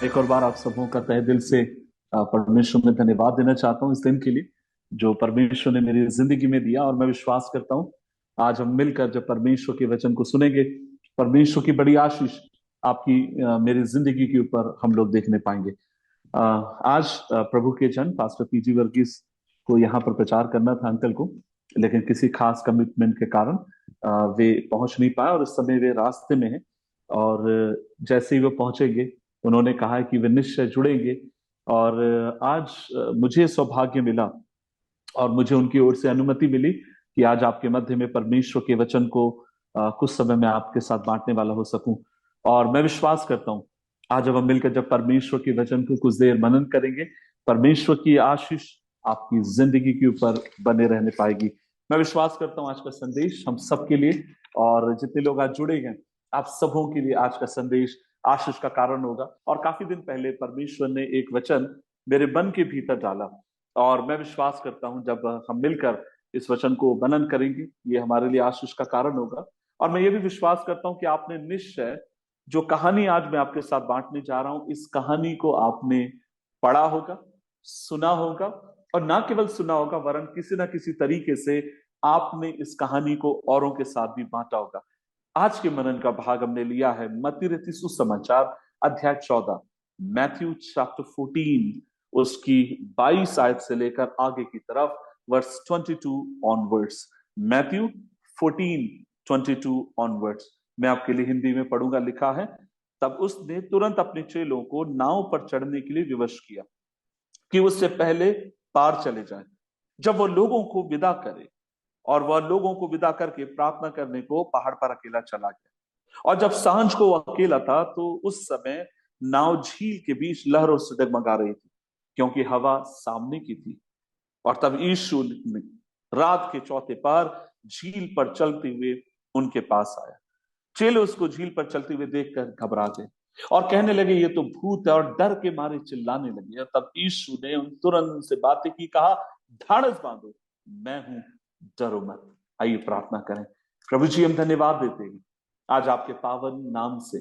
एक और बार आप सबों का तहे दिल से परमेश्वर में धन्यवाद देना चाहता हूँ इस दिन के लिए जो परमेश्वर ने मेरी जिंदगी में दिया। और मैं विश्वास करता हूँ आज हम मिलकर जब परमेश्वर के वचन को सुनेंगे, परमेश्वर की बड़ी आशीष आपकी मेरी जिंदगी के ऊपर हम लोग देखने पाएंगे। आज प्रभु के जन पास्टर पीजी वर्गीस को यहाँ पर प्रचार करना था अंकल को, लेकिन किसी खास कमिटमेंट के कारण वे पहुंच नहीं पाए और इस समय वे रास्ते में हैं। और जैसे ही वो पहुंचेंगे उन्होंने कहा है कि वे निश्चय जुड़ेंगे। और आज मुझे सौभाग्य मिला और मुझे उनकी ओर से अनुमति मिली कि आज आपके मध्य में परमेश्वर के वचन को कुछ समय में आपके साथ बांटने वाला हो सकूं। और मैं विश्वास करता हूं आज जब हम मिलकर जब परमेश्वर के वचन को कुछ देर मनन करेंगे, परमेश्वर की आशीष आपकी जिंदगी के ऊपर बने रहने पाएगी। मैं विश्वास करता हूं आज का संदेश हम सबके लिए और जितने लोग आज जुड़े हैं आप सबों के लिए आज का संदेश आशीष का कारण होगा। और काफी दिन पहले परमेश्वर ने एक वचन मेरे मन के भीतर डाला और मैं विश्वास करता हूं जब हम मिलकर इस वचन को मनन करेंगे ये हमारे लिए आशीष का कारण होगा। और मैं ये भी विश्वास करता हूं कि आपने निश्चय जो कहानी आज मैं आपके साथ बांटने जा रहा हूं, इस कहानी को आपने पढ़ा होगा, सुना होगा, और ना केवल सुना होगा वरन किसी ना किसी तरीके से आपने इस कहानी को औरों के साथ भी बांटा होगा। आज के मनन का भाग हमने लिया है मत्ती रचित सुसमाचार अध्याय 14, मैथ्यू चैप्टर 14, उसकी 22 आयत से लेकर आगे की तरफ वर्स 22 ऑनवर्ड्स। मैथ्यू 14 22 ऑनवर्ड्स मैं आपके लिए हिंदी में पढ़ूंगा। लिखा है, तब उसने तुरंत अपने चेलों को नाव पर चढ़ने के लिए विवश किया कि उससे पहले पार चले जाए जब वो लोगों को विदा करे। और वह लोगों को विदा करके प्रार्थना करने को पहाड़ पर अकेला चला गया। और जब सांझ को वह अकेला था तो उस समय नाव झील के बीच लहरों से डगमगा रही थी क्योंकि हवा सामने की थी। और तब यीशु ने रात के चौथे पहर झील पर चलते हुए उनके पास आया। चेले उसको झील पर चलते हुए देखकर घबरा गए और कहने लगे ये तो भूत है, और डर के मारे चिल्लाने लगे। और तब यीशु ने उन तुरंत उनसे बातें की, कहा ढाढ़स बांधो, मैं हूं, डरो मत। आइए प्रार्थना करें। प्रभु जी हम धन्यवाद देते हैं आज आपके पावन नाम से।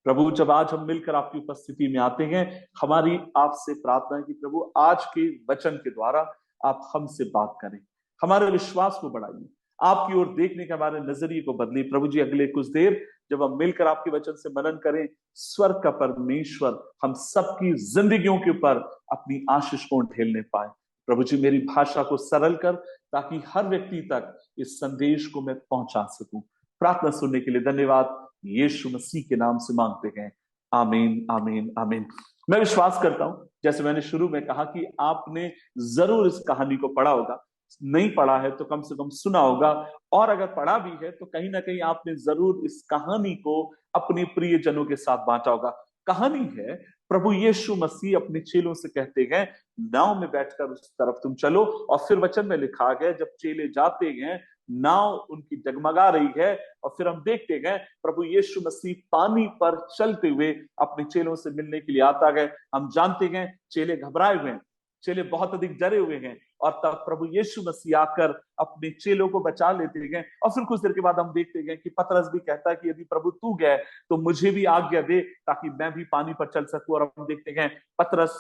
प्रभु जब आज हम मिलकर आपकी उपस्थिति में आते हैं, हमारी आपसे प्रार्थना है कि प्रभु आज के वचन के द्वारा आप हमसे बात करें, हमारे विश्वास को बढ़ाइए, आपकी ओर देखने के हमारे नजरिए को बदलिए। प्रभु जी अगले कुछ देर जब हम मिलकर आपके वचन से मनन करें, स्वर्ग का परमेश्वर हम सबकी जिंदगियों के ऊपर अपनी आशीष को ढेलने पाए। प्रभु जी मेरी भाषा को सरल कर ताकि हर व्यक्ति तक इस संदेश को मैं पहुंचा सकूं। प्रार्थना सुनने के लिए धन्यवाद, यीशु मसीह के नाम से मांगते हैं, आमीन आमीन आमीन। मैं विश्वास करता हूं जैसे मैंने शुरू में कहा कि आपने जरूर इस कहानी को पढ़ा होगा, नहीं पढ़ा है तो कम से कम सुना होगा, और अगर पढ़ा भी है तो कहीं ना कहीं आपने जरूर इस कहानी को अपने प्रियजनों के साथ बांटा होगा। कहानी है प्रभु यीशु मसीह अपने चेलों से कहते हैं नाव में बैठकर उस तरफ तुम चलो। और फिर वचन में लिखा गया जब चेले जाते हैं नाव उनकी डगमगा रही है, और फिर हम देखते हैं प्रभु यीशु मसीह पानी पर चलते हुए अपने चेलों से मिलने के लिए आता है। हम जानते हैं चेले घबराए हुए हैं, चेले बहुत अधिक डरे हुए हैं, और तब प्रभु यीशु मसीह आकर अपने चेलों को बचा लेते हैं। और फिर कुछ देर के बाद हम देखते हैं कि पतरस भी कहता है कि यदि प्रभु तू गए तो मुझे भी आज्ञा दे ताकि मैं भी पानी पर चल सकूं। और हम देखते हैं पतरस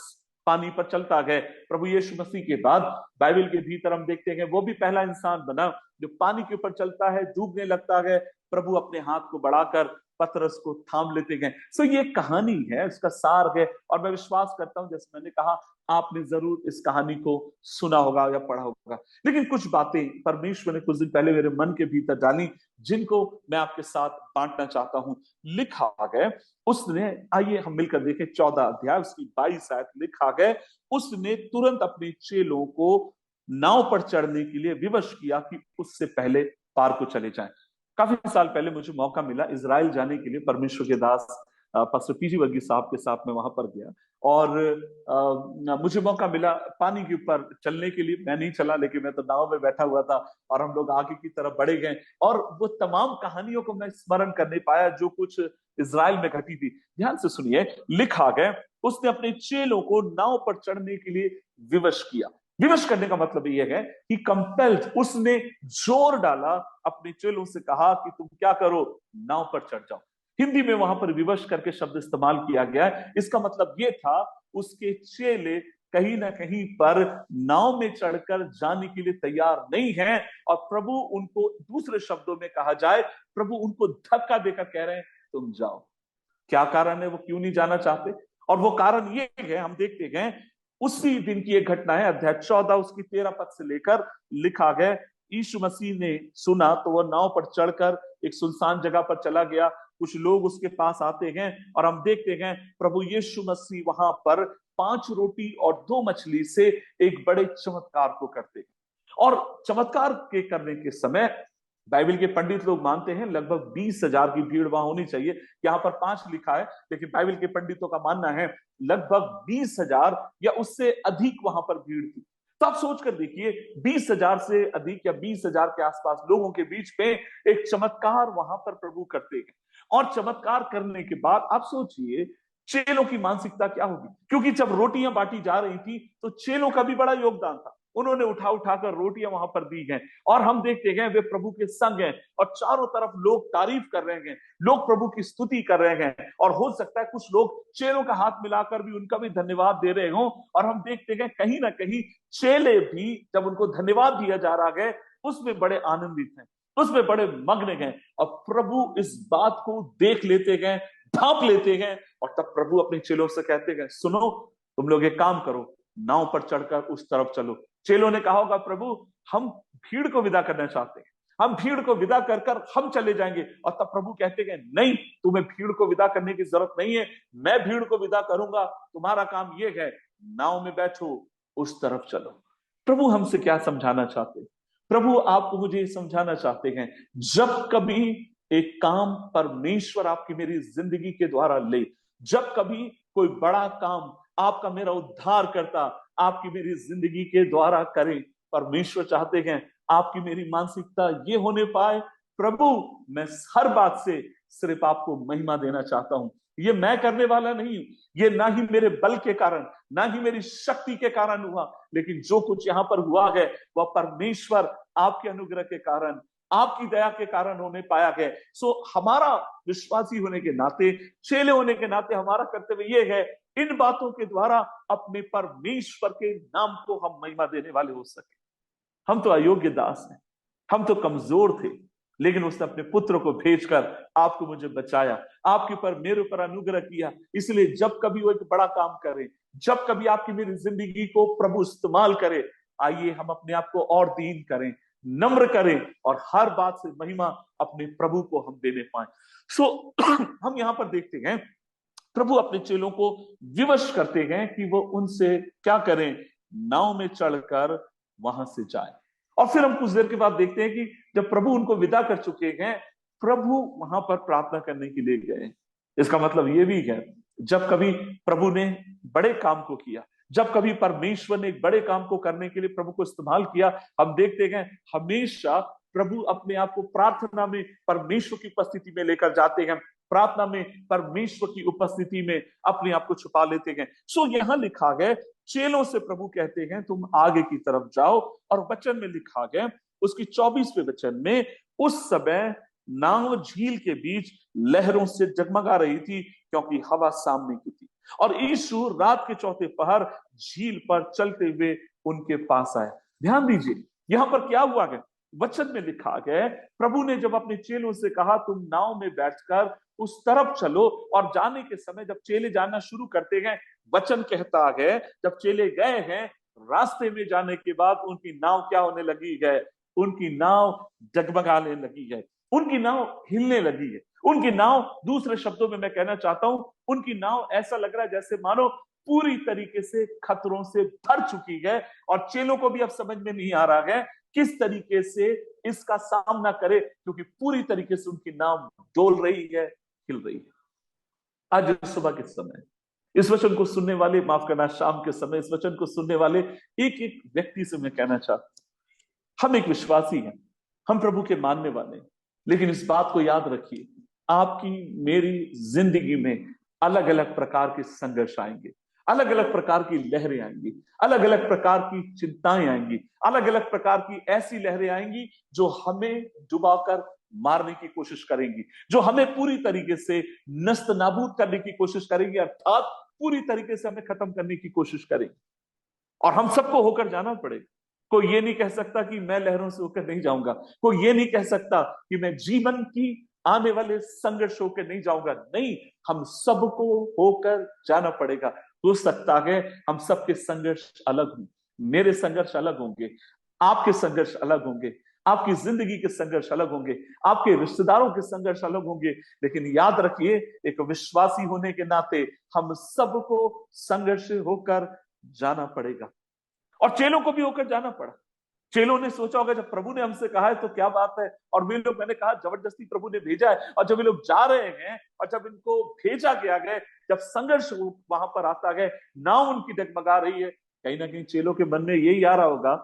पानी पर चलता गए। प्रभु यीशु मसीह के बाद बाइबल के भीतर हम देखते हैं वो भी पहला इंसान बना जो पानी के ऊपर चलता है, डूबने लगता है, प्रभु अपने हाथ को बढ़ाकर पतरस को थाम लेते हैं। सो ये कहानी है, इसका सार है। और मैं विश्वास करता हूं जैसे मैंने कहा आपने जरूर इस कहानी को सुना होगा या पढ़ा होगा, लेकिन कुछ बातें परमेश्वर ने कुछ दिन पहले मेरे मन के भीतर डाली जिनको मैं आपके साथ बांटना चाहता हूं। लिखा गया उसने, आइए हम मिलकर देखें 14 अध्याय उसकी 22 आयत। लिखा गया उसने तुरंत अपने चेलों को नाव पर चढ़ने के लिए विवश किया कि उससे पहले पार को चले जाएं। काफी साल पहले मुझे मौका मिला इजराइल जाने के लिए, परमेश्वर के दास पास्टर पीजी वर्गीस साहब के साथ मैं वहां पर गया। और मुझे मौका मिला पानी के ऊपर चलने के लिए। मैं नहीं चला लेकिन मैं तो नाव में बैठा हुआ था और हम लोग आगे की तरफ बढ़े गए, और वो तमाम कहानियों को मैं स्मरण कर नहीं पाया जो कुछ इजराइल में घटी थी। ध्यान से सुनिए, लिखा गया उसने अपने चेलों को नाव पर चढ़ने के लिए विवश किया। विवश करने का मतलब यह है कि कंपेल्ड, उसने जोर डाला, अपने चेलों से कहा कि तुम क्या करो, नाव पर चढ़ जाओ। हिंदी में वहां पर विवश करके शब्द इस्तेमाल किया गया है। इसका मतलब यह था उसके चेले कहीं ना कहीं पर नाव में चढ़कर जाने के लिए तैयार नहीं है, और प्रभु उनको, दूसरे शब्दों में कहा जाए, प्रभु उनको धक्का देकर कह रहे हैं तुम जाओ। क्या कारण है, वो क्यों नहीं जाना चाहते? और वो कारण ये है, हम देखते हैं उसी दिन की एक घटना है, अध्याय 14 उसकी 13 पद से लेकर लिखा गया। यीशु मसीह ने सुना तो वह नाव पर चढ़कर एक सुनसान जगह पर चला गया। कुछ लोग उसके पास आते हैं और हम देखते हैं प्रभु यीशु मसीह वहां पर 5 रोटी और 2 मछली से एक बड़े चमत्कार को करते हैं। और चमत्कार के करने के समय बाइबल के पंडित लोग मानते हैं लगभग 20,000 की भीड़ वहां होनी चाहिए। यहाँ पर 5 लिखा है, लेकिन बाइबल के पंडितों का मानना है लगभग 20,000 या उससे अधिक वहां पर भीड़ थी। तो आप सोच कर देखिए, 20,000 से अधिक या 20,000 के आसपास लोगों के बीच में एक चमत्कार वहां पर प्रभु करते हैं। और चमत्कार करने के बाद आप सोचिए चेलों की मानसिकता क्या होगी, क्योंकि जब रोटियां बांटी जा रही थी तो चेलों का भी बड़ा योगदान था। उन्होंने उठा उठाकर रोटियां वहां पर दी हैं, और हम देखते हैं वे प्रभु के संग हैं, और चारों तरफ लोग तारीफ कर रहे हैं, लोग प्रभु की स्तुति कर रहे हैं, और हो सकता है कुछ लोग चेलों का हाथ मिलाकर भी उनका भी धन्यवाद दे रहे हों। और हम देखते हैं कहीं ना कहीं चेले भी जब उनको धन्यवाद दिया जा रहा है उसमें बड़े आनंदित हैं, उसमें बड़े मग्न हैं। और प्रभु इस बात को देख लेते हैं, ढांप लेते हैं, और तब प्रभु अपने चेलों से कहते हैं सुनो, तुम लोग एक काम करो, नाव पर चढ़कर उस तरफ चलो। चेलों ने कहा होगा प्रभु हम भीड़ को विदा करना चाहते हैं, हम भीड़ को विदा कर कर हम चले जाएंगे। और तब प्रभु कहते हैं नहीं, तुम्हें भीड़ को विदा करने की जरूरत नहीं है, मैं भीड़ को विदा करूंगा। तुम्हारा काम यह है, नाव में बैठो, उस तरफ चलो। प्रभु हमसे क्या समझाना चाहते हैं? प्रभु आपको मुझे समझाना चाहते हैं, जब कभी एक काम परमेश्वर आपकी मेरी जिंदगी के द्वारा ले, जब कभी कोई बड़ा काम आपका मेरा उद्धार करता आपकी मेरी जिंदगी के द्वारा करे, परमेश्वर चाहते हैं आपकी मेरी मानसिकता ये होने पाए, प्रभु मैं हर बात से सिर्फ आपको महिमा देना चाहता हूं। ये मैं करने वाला नहीं हूं, ये ना ही मेरे बल के कारण, ना ही मेरी शक्ति के कारण हुआ, लेकिन जो कुछ यहां पर हुआ है वह परमेश्वर आपके अनुग्रह के कारण, आपकी दया के कारण होने पाया गया। सो हमारा विश्वासी होने के नाते, चेले होने के नाते हमारा कर्तव्य यह है इन बातों के द्वारा अपने परमेश्वर के नाम को हम महिमा देने वाले हो सके। हम तो अयोग्य दास हैं, हम तो कमजोर थे, लेकिन उसने अपने पुत्र को भेजकर आपको मुझे बचाया, आपके ऊपर मेरे ऊपर अनुग्रह किया। इसलिए जब कभी वो एक बड़ा काम करे, जब कभी आपकी मेरी जिंदगी को प्रभु इस्तेमाल करे, आइए हम अपने आप को और दीन करें, नम्र करें, और हर बात से महिमा अपने प्रभु को हम देने पाए। सो हम यहां पर देखते हैं प्रभु अपने चेलों को विवश करते हैं कि वो उनसे क्या करें, नाव में चढ़कर वहां से जाए। और फिर हम कुछ देर के बाद देखते हैं कि जब प्रभु उनको विदा कर चुके हैं, प्रभु वहां पर प्रार्थना करने के लिए गए। इसका मतलब ये भी है, जब कभी प्रभु ने बड़े काम को किया, जब कभी परमेश्वर ने एक बड़े काम को करने के लिए प्रभु को इस्तेमाल किया, हम देखते हैं हमेशा प्रभु अपने आप को प्रार्थना में परमेश्वर की उपस्थिति में लेकर जाते हैं, प्रार्थना में परमेश्वर की उपस्थिति में अपने आप को छुपा लेते हैं। सो यहां लिखा गया चेलों से प्रभु कहते हैं तुम आगे की तरफ जाओ, और वचन में लिखा गया उसकी 24वें वचन में, उस समय नाव झील के बीच लहरों से जगमगा रही थी क्योंकि हवा सामने की थी, और यीशु रात के चौथे पहर झील पर चलते हुए उनके पास आए। ध्यान दीजिए यहां पर क्या हुआ है, वचन में लिखा गया प्रभु ने जब अपने चेलों से कहा तुम नाव में बैठकर उस तरफ चलो, और जाने के समय जब चेले जाना शुरू करते हैं, वचन कहता है जब चेले गए हैं, रास्ते में जाने के बाद उनकी नाव क्या होने लगी है, उनकी नाव जगमगाने लगी है, उनकी नाव हिलने लगी है, उनकी नाव, दूसरे शब्दों में मैं कहना चाहता हूं, उनकी नाव ऐसा लग रहा है जैसे मानो पूरी तरीके से खतरों से भर चुकी है, और चेलों को भी अब समझ में नहीं आ रहा है किस तरीके से इसका सामना करे, क्योंकि पूरी तरीके से उनकी नाव डोल रही है, हिल रही है। आज सुबह के समय इस वचन को सुनने वाले, माफ करना शाम के समय इस वचन को सुनने वाले एक एक व्यक्ति से मैं कहना चाहता हूं, हम एक विश्वासी हैं, हम प्रभु के मानने वाले हैं, लेकिन इस बात को याद रखिए आपकी मेरी जिंदगी में अलग अलग प्रकार के संघर्ष आएंगे, अलग अलग प्रकार की लहरें आएंगी, अलग अलग प्रकार की चिंताएं आएंगी, अलग अलग प्रकार की ऐसी लहरें आएंगी जो हमें डुबाकर मारने की कोशिश करेंगी, जो हमें पूरी तरीके से नस्त नाबूद करने की कोशिश करेंगी, अर्थात पूरी तरीके से हमें खत्म करने की कोशिश करेंगी। और हम सबको होकर जाना पड़ेगा। कोई ये नहीं कह सकता कि मैं लहरों से होकर नहीं जाऊंगा, कोई ये नहीं कह सकता कि मैं जीवन की आने वाले संघर्ष होकर नहीं जाऊंगा। नहीं, हम सबको होकर जाना पड़ेगा। हो सकता है हम सबके संघर्ष अलग हों, मेरे संघर्ष अलग होंगे, आपके संघर्ष अलग होंगे, आपकी जिंदगी के संघर्ष अलग होंगे, आपके रिश्तेदारों के संघर्ष अलग होंगे, लेकिन याद रखिए, एक विश्वासी होने के नाते हम सबको संघर्ष होकर जाना पड़ेगा। और चेलों को भी होकर जाना पड़ा। चेलों ने सोचा होगा जब प्रभु ने हमसे कहा है तो क्या बात है, और वे लोग, मैंने कहा, जबरदस्ती प्रभु ने भेजा है। और जब वे लोग जा रहे हैं और जब इनको भेजा गया गया, जब संघर्ष वहां पर आता गया, नाव उनकी डगमगा रही है, कहीं ना कहीं चेलों के मन में यही आ रहा होगा,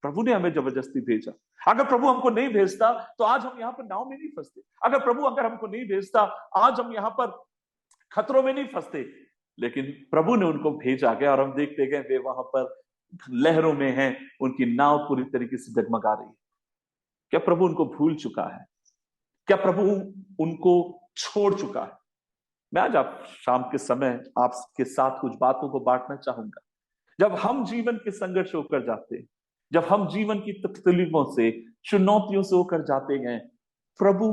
प्रभु ने हमें जबरदस्ती भेजा। अगर प्रभु हमको नहीं भेजता तो आज हम यहाँ पर नाव में नहीं फंसते। अगर हमको नहीं भेजता आज हम यहाँ पर खतरों में नहीं फंसते। लेकिन प्रभु ने उनको भेजा गया और हम देखते गए वे वहां पर लहरों में हैं, उनकी नाव पूरी तरीके से डगमगा रही है। क्या प्रभु उनको भूल चुका है? क्या प्रभु उनको छोड़ चुका है? मैं आज आप शाम के समय आपके साथ कुछ बातों को बांटना चाहूंगा। जब हम जीवन के संघर्ष होकर जाते हैं, जब हम जीवन की तकलीफों से, चुनौतियों से होकर जाते हैं, प्रभु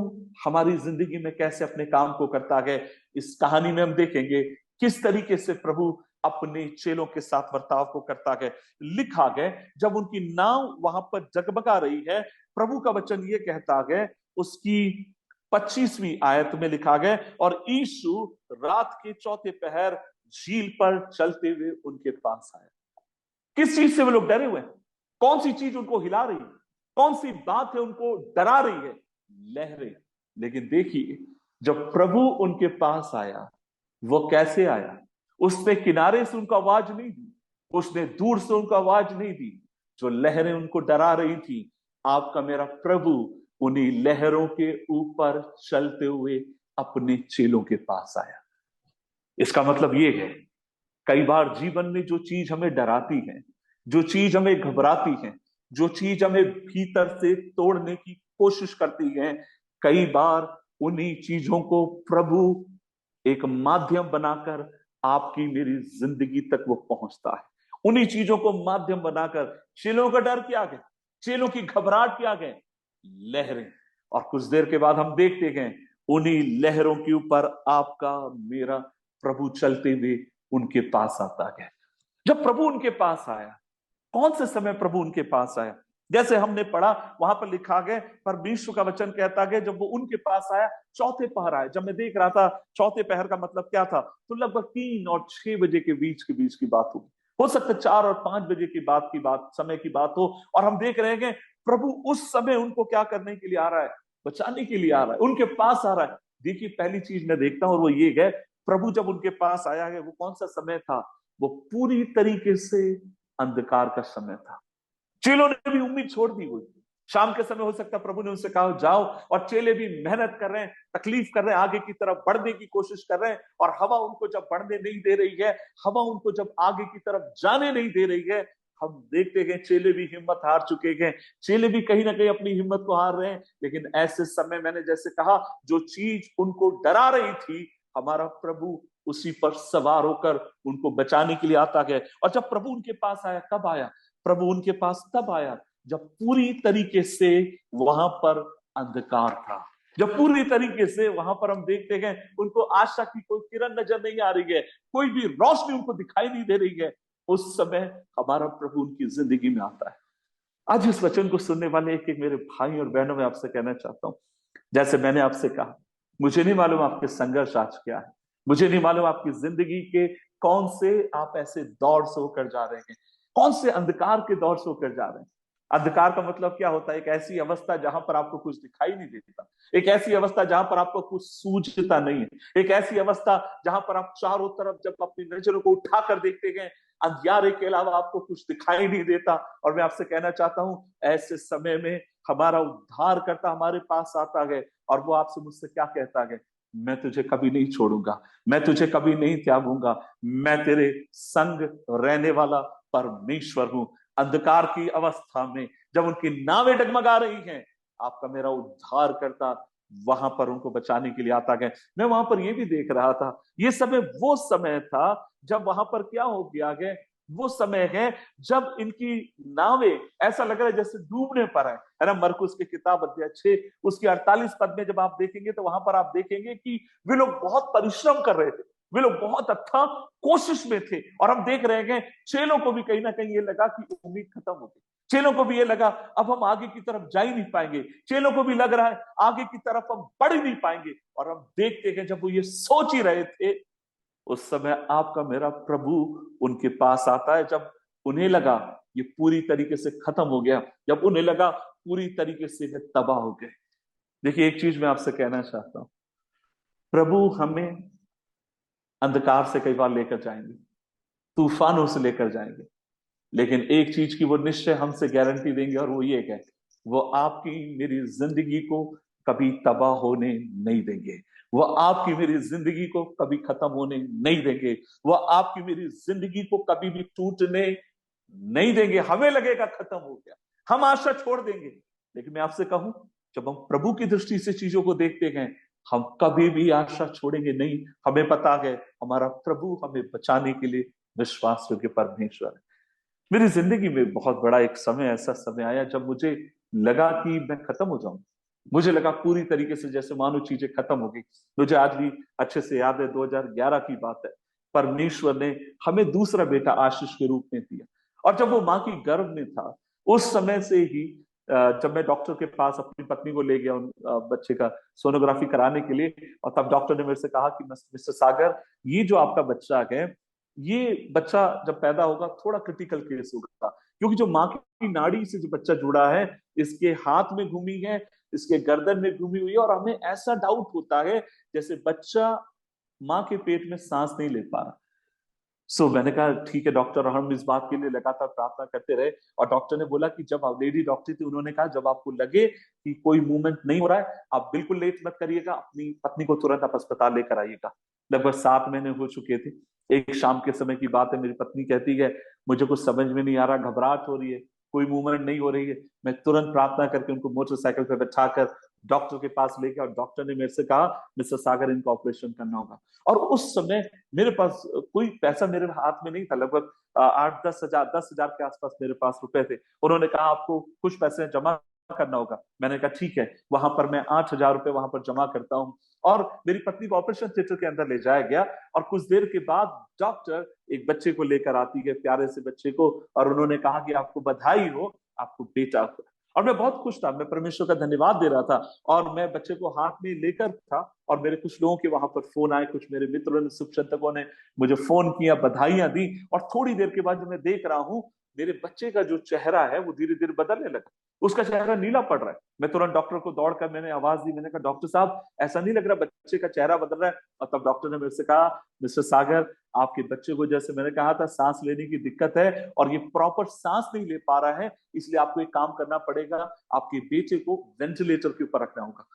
हमारी जिंदगी में कैसे अपने काम को करता है, इस कहानी में हम देखेंगे किस तरीके से प्रभु अपने चेलों के साथ बर्ताव को करता है। लिखा गया, जब उनकी नाव वहां पर जगमगा रही है, प्रभु का वचन ये कहता है, उसकी 25वीं आयत में लिखा गया, और यीशु रात के चौथे पहर झील पर चलते हुए उनके पास आया। किस चीज से वे लोग डरे हुए हैं? कौन सी चीज उनको हिला रही है? कौन सी बात है उनको डरा रही है? लहरें। लेकिन देखिए, जब प्रभु उनके पास आया, वो कैसे आया? उसने किनारे से उनको आवाज नहीं दी, उसने दूर से उनको आवाज नहीं दी। जो लहरें उनको डरा रही थी, आपका मेरा प्रभु उन्हीं लहरों के ऊपर चलते हुए अपने चेलों के पास आया। इसका मतलब यह है, कई बार जीवन में जो चीज हमें डराती है, जो चीज हमें घबराती है, जो चीज हमें भीतर से तोड़ने की कोशिश करती है, कई बार उन्हीं चीजों को प्रभु एक माध्यम बनाकर आपकी मेरी जिंदगी तक वो पहुंचता है। उन्हीं चीजों को माध्यम बनाकर, चेलों का डर क्या गया, चेलों की घबराहट क्या गए? लहरें। और कुछ देर के बाद हम देखते गए, उन्हीं लहरों के ऊपर आपका मेरा प्रभु चलते हुए उनके पास आता गया। जब प्रभु उनके पास आया, कौन से समय प्रभु उनके पास आया? जैसे हमने पढ़ा, वहां पर लिखा गया, परमेश्वर का वचन कहता है, जब वो उनके पास आया, चौथे पहर आया। जब मैं देख रहा था चौथे पहर का मतलब क्या था, तो लगभग 3 और 6 बजे के बीच की बात होगी। हो सकता है 4 और 5 बजे की बात समय की बात हो। और हम देख रहे हैं प्रभु उस समय उनको क्या करने के लिए आ रहा है? बचाने के लिए आ रहा है, उनके पास आ रहा है। देखिए, पहली चीज मैं देखता हूं और वो ये है, प्रभु जब उनके पास आया है, वो कौन सा समय था? वो पूरी तरीके से अंधकार का समय था। चेलों ने भी उम्मीद छोड़ दी हुई। शाम के समय हो सकता है प्रभु ने उनसे कहा जाओ, और चेले भी मेहनत कर रहे हैं, तकलीफ कर रहे हैं, आगे की तरफ बढ़ने की कोशिश कर रहे हैं। और हवा उनको जब बढ़ने नहीं दे रही है, हवा उनको जब आगे की तरफ जाने नहीं दे रही है, हम देखते हैं चेले भी हिम्मत हार चुके हैं। चेले भी कहीं ना कहीं अपनी हिम्मत को हार रहे हैं। लेकिन ऐसे समय, मैंने जैसे कहा, जो चीज उनको डरा रही थी, हमारा प्रभु उसी पर सवार होकर उनको बचाने के लिए आता है। और जब प्रभु उनके पास आया, कब आया? प्रभु उनके पास तब आया जब पूरी तरीके से वहां पर अंधकार था। जब पूरी तरीके से वहां पर हम देखते हैं, उनको आशा की कोई किरण नजर नहीं आ रही है, कोई भी रोशनी उनको दिखाई नहीं दे रही है, उस समय हमारा प्रभु उनकी जिंदगी में आता है। आज इस वचन को सुनने वाले एक एक मेरे भाई और बहनों में आपसे कहना चाहता हूं, जैसे मैंने आपसे कहा, मुझे नहीं मालूम आपके संघर्ष आज क्या है, मुझे नहीं मालूम आपकी जिंदगी के कौन से आप ऐसे दौर से होकर जा रहे हैं, कौन से अंधकार के दौर से होकर जा रहे हैं। अंधकार का मतलब क्या होता है? एक ऐसी अवस्था जहां पर आपको कुछ दिखाई नहीं देता, एक ऐसी अवस्था जहां पर आपको कुछ सूझता नहीं है, एक ऐसी अवस्था जहां पर आप चारों तरफ जब अपनी नजरों को उठाकर देखते हैं, अंधियारे के अलावा आपको कुछ दिखाई नहीं देता। और मैं आपसे कहना चाहता हूं, ऐसे समय में हमारा उद्धार करता हमारे पास आता है, और वो आपसे मुझसे क्या कहता है? मैं तुझे कभी नहीं छोड़ूंगा, मैं तुझे कभी नहीं त्यागूंगा, मैं तेरे संग रहने वाला परमेश्वर हूं। अंधकार की अवस्था में जब उनकी नावें डगमगा रही हैं, आपका मेरा उद्धार करता वहां पर उनको बचाने के लिए आता गया। मैं वहां पर ये भी देख रहा था, ये समय वो समय था जब वहां पर क्या हो गया है, वो समय है जब इनकी नावें ऐसा लग रहा है जैसे डूबने पर है ना। मरकुस की किताब अध्याय 6 उसकी 48 पद में जब आप देखेंगे तो वहां पर आप देखेंगे कि वे लोग बहुत परिश्रम कर रहे थे, वे लोग बहुत अच्छा कोशिश में थे। और हम देख रहे हैं चेलों को भी कहीं ना कहीं ये लगा कि उम्मीद खत्म हो गई, चेलों को भी ये लगा अब हम आगे की तरफ जा ही नहीं पाएंगे, चेलों को भी लग रहा है आगे की तरफ हम बढ़ ही नहीं पाएंगे। और हम देखते हैं जब वो ये सोच ही रहे थे, उस समय आपका मेरा प्रभु उनके पास आता है। जब उन्हें लगा ये पूरी तरीके से खत्म हो गया, जब उन्हें लगा पूरी तरीके से ये तबाह हो गए। देखिए एक चीज मैं आपसे कहना चाहता हूं, प्रभु हमें अंधकार से कई बार लेकर जाएंगे, तूफानों से लेकर जाएंगे, लेकिन एक चीज की वो निश्चय हमसे गारंटी देंगे और वो ये है, वो आपकी मेरी जिंदगी को कभी तबाह होने नहीं देंगे, वो आपकी मेरी जिंदगी को कभी खत्म होने नहीं देंगे, वो आपकी मेरी जिंदगी को कभी भी टूटने नहीं देंगे। हमें लगेगा खत्म हो गया, हम आशा छोड़ देंगे, लेकिन मैं आपसे कहूं जब हम प्रभु की दृष्टि से चीजों को देखते हैं हम कभी भी आशा छोड़ेंगे नहीं। हमें पता है हमारा प्रभु हमें बचाने के लिए विश्वास योग्य परमेश्वर है। मेरी जिंदगी में बहुत बड़ा एक समय, ऐसा समय आया जब मुझे लगा कि मैं खत्म हो जाऊं, मुझे लगा पूरी तरीके से जैसे मानो चीजें खत्म हो गई। मुझे आज भी अच्छे से याद है 2011 की बात है, परमेश्वर ने हमें दूसरा बेटा आशीष के रूप में दिया। और जब वो माँ की गर्भ में था उस समय से ही जब मैं डॉक्टर के पास अपनी पत्नी को ले गया उन बच्चे का सोनोग्राफी कराने के लिए, और तब डॉक्टर ने मेरे से कहा कि मिस्टर सागर ये जो आपका बच्चा है, ये बच्चा जब पैदा होगा थोड़ा क्रिटिकल केस होगा, क्योंकि जो माँ की नाड़ी से जो बच्चा जुड़ा है इसके हाथ में घूमी है, इसके गर्दन में घूमी हुई है, और हमें ऐसा डाउट होता है जैसे बच्चा माँ के पेट में सांस नहीं ले पा रहा। मैंने कहा ठीक है डॉक्टर, और हम इस बात के लिए लगातार प्रार्थना करते रहे। और डॉक्टर ने बोला कि जब आप, लेडी डॉक्टर थी, उन्होंने कहा जब आपको लगे कि कोई मूवमेंट नहीं हो रहा है आप बिल्कुल लेट मत करिएगा, अपनी पत्नी को तुरंत आप अस्पताल लेकर आइएगा। लगभग 7 महीने हो चुके थे। एक शाम के समय की बात है, मेरी पत्नी कहती है मुझे कुछ समझ में नहीं आ रहा, घबराहट हो रही है, कोई मूवमेंट नहीं हो रही है। मैं तुरंत प्रार्थना करके उनको मोटरसाइकिल पर बैठाकर डॉक्टर के पास ले गया, और डॉक्टर ने मेरे से कहा मिस्टर सागर इनका ऑपरेशन करना होगा। और उस समय मेरे पास कोई पैसा मेरे हाथ में नहीं था, लगभग 8-10 हजार के आसपास मेरे पास रुपए थे। उन्होंने कहा आपको कुछ पैसे जमा करना होगा। मैंने कहा ठीक है, वहां पर मैं 8 हजार रुपए वहां पर जमा करता हूँ। और मेरी पत्नी को ऑपरेशन थिएटर के अंदर ले जाया गया, और कुछ देर के बाद डॉक्टर एक बच्चे को लेकर आती है, प्यारे से बच्चे को, और उन्होंने कहा कि आपको बधाई हो, आपको बेटा हुआ। और मैं बहुत खुश था, मैं परमेश्वर का धन्यवाद दे रहा था, और मैं बच्चे को हाथ में लेकर था। और मेरे कुछ लोगों के वहां पर फोन आए, कुछ मेरे मित्रों ने, शुभचिंतकों ने मुझे फोन किया, बधाइयां दी। और थोड़ी देर के बाद जब मैं देख रहा हूं मेरे बच्चे का जो चेहरा है वो धीरे धीरे बदलने लगा, उसका चेहरा नीला पड़ रहा है। मैं तुरंत डॉक्टर को दौड़कर मैंने आवाज दी, मैंने कहा डॉक्टर साहब ऐसा नहीं लग रहा बच्चे का चेहरा बदल रहा है। और तब डॉक्टर ने मेरे से कहा मिस्टर सागर आपके बच्चे को, जैसे मैंने कहा था, सांस लेने की दिक्कत है और ये प्रॉपर सांस नहीं ले पा रहा है, इसलिए आपको एक काम करना पड़ेगा, आपके बेटे को वेंटिलेटर के ऊपर रखना होगा।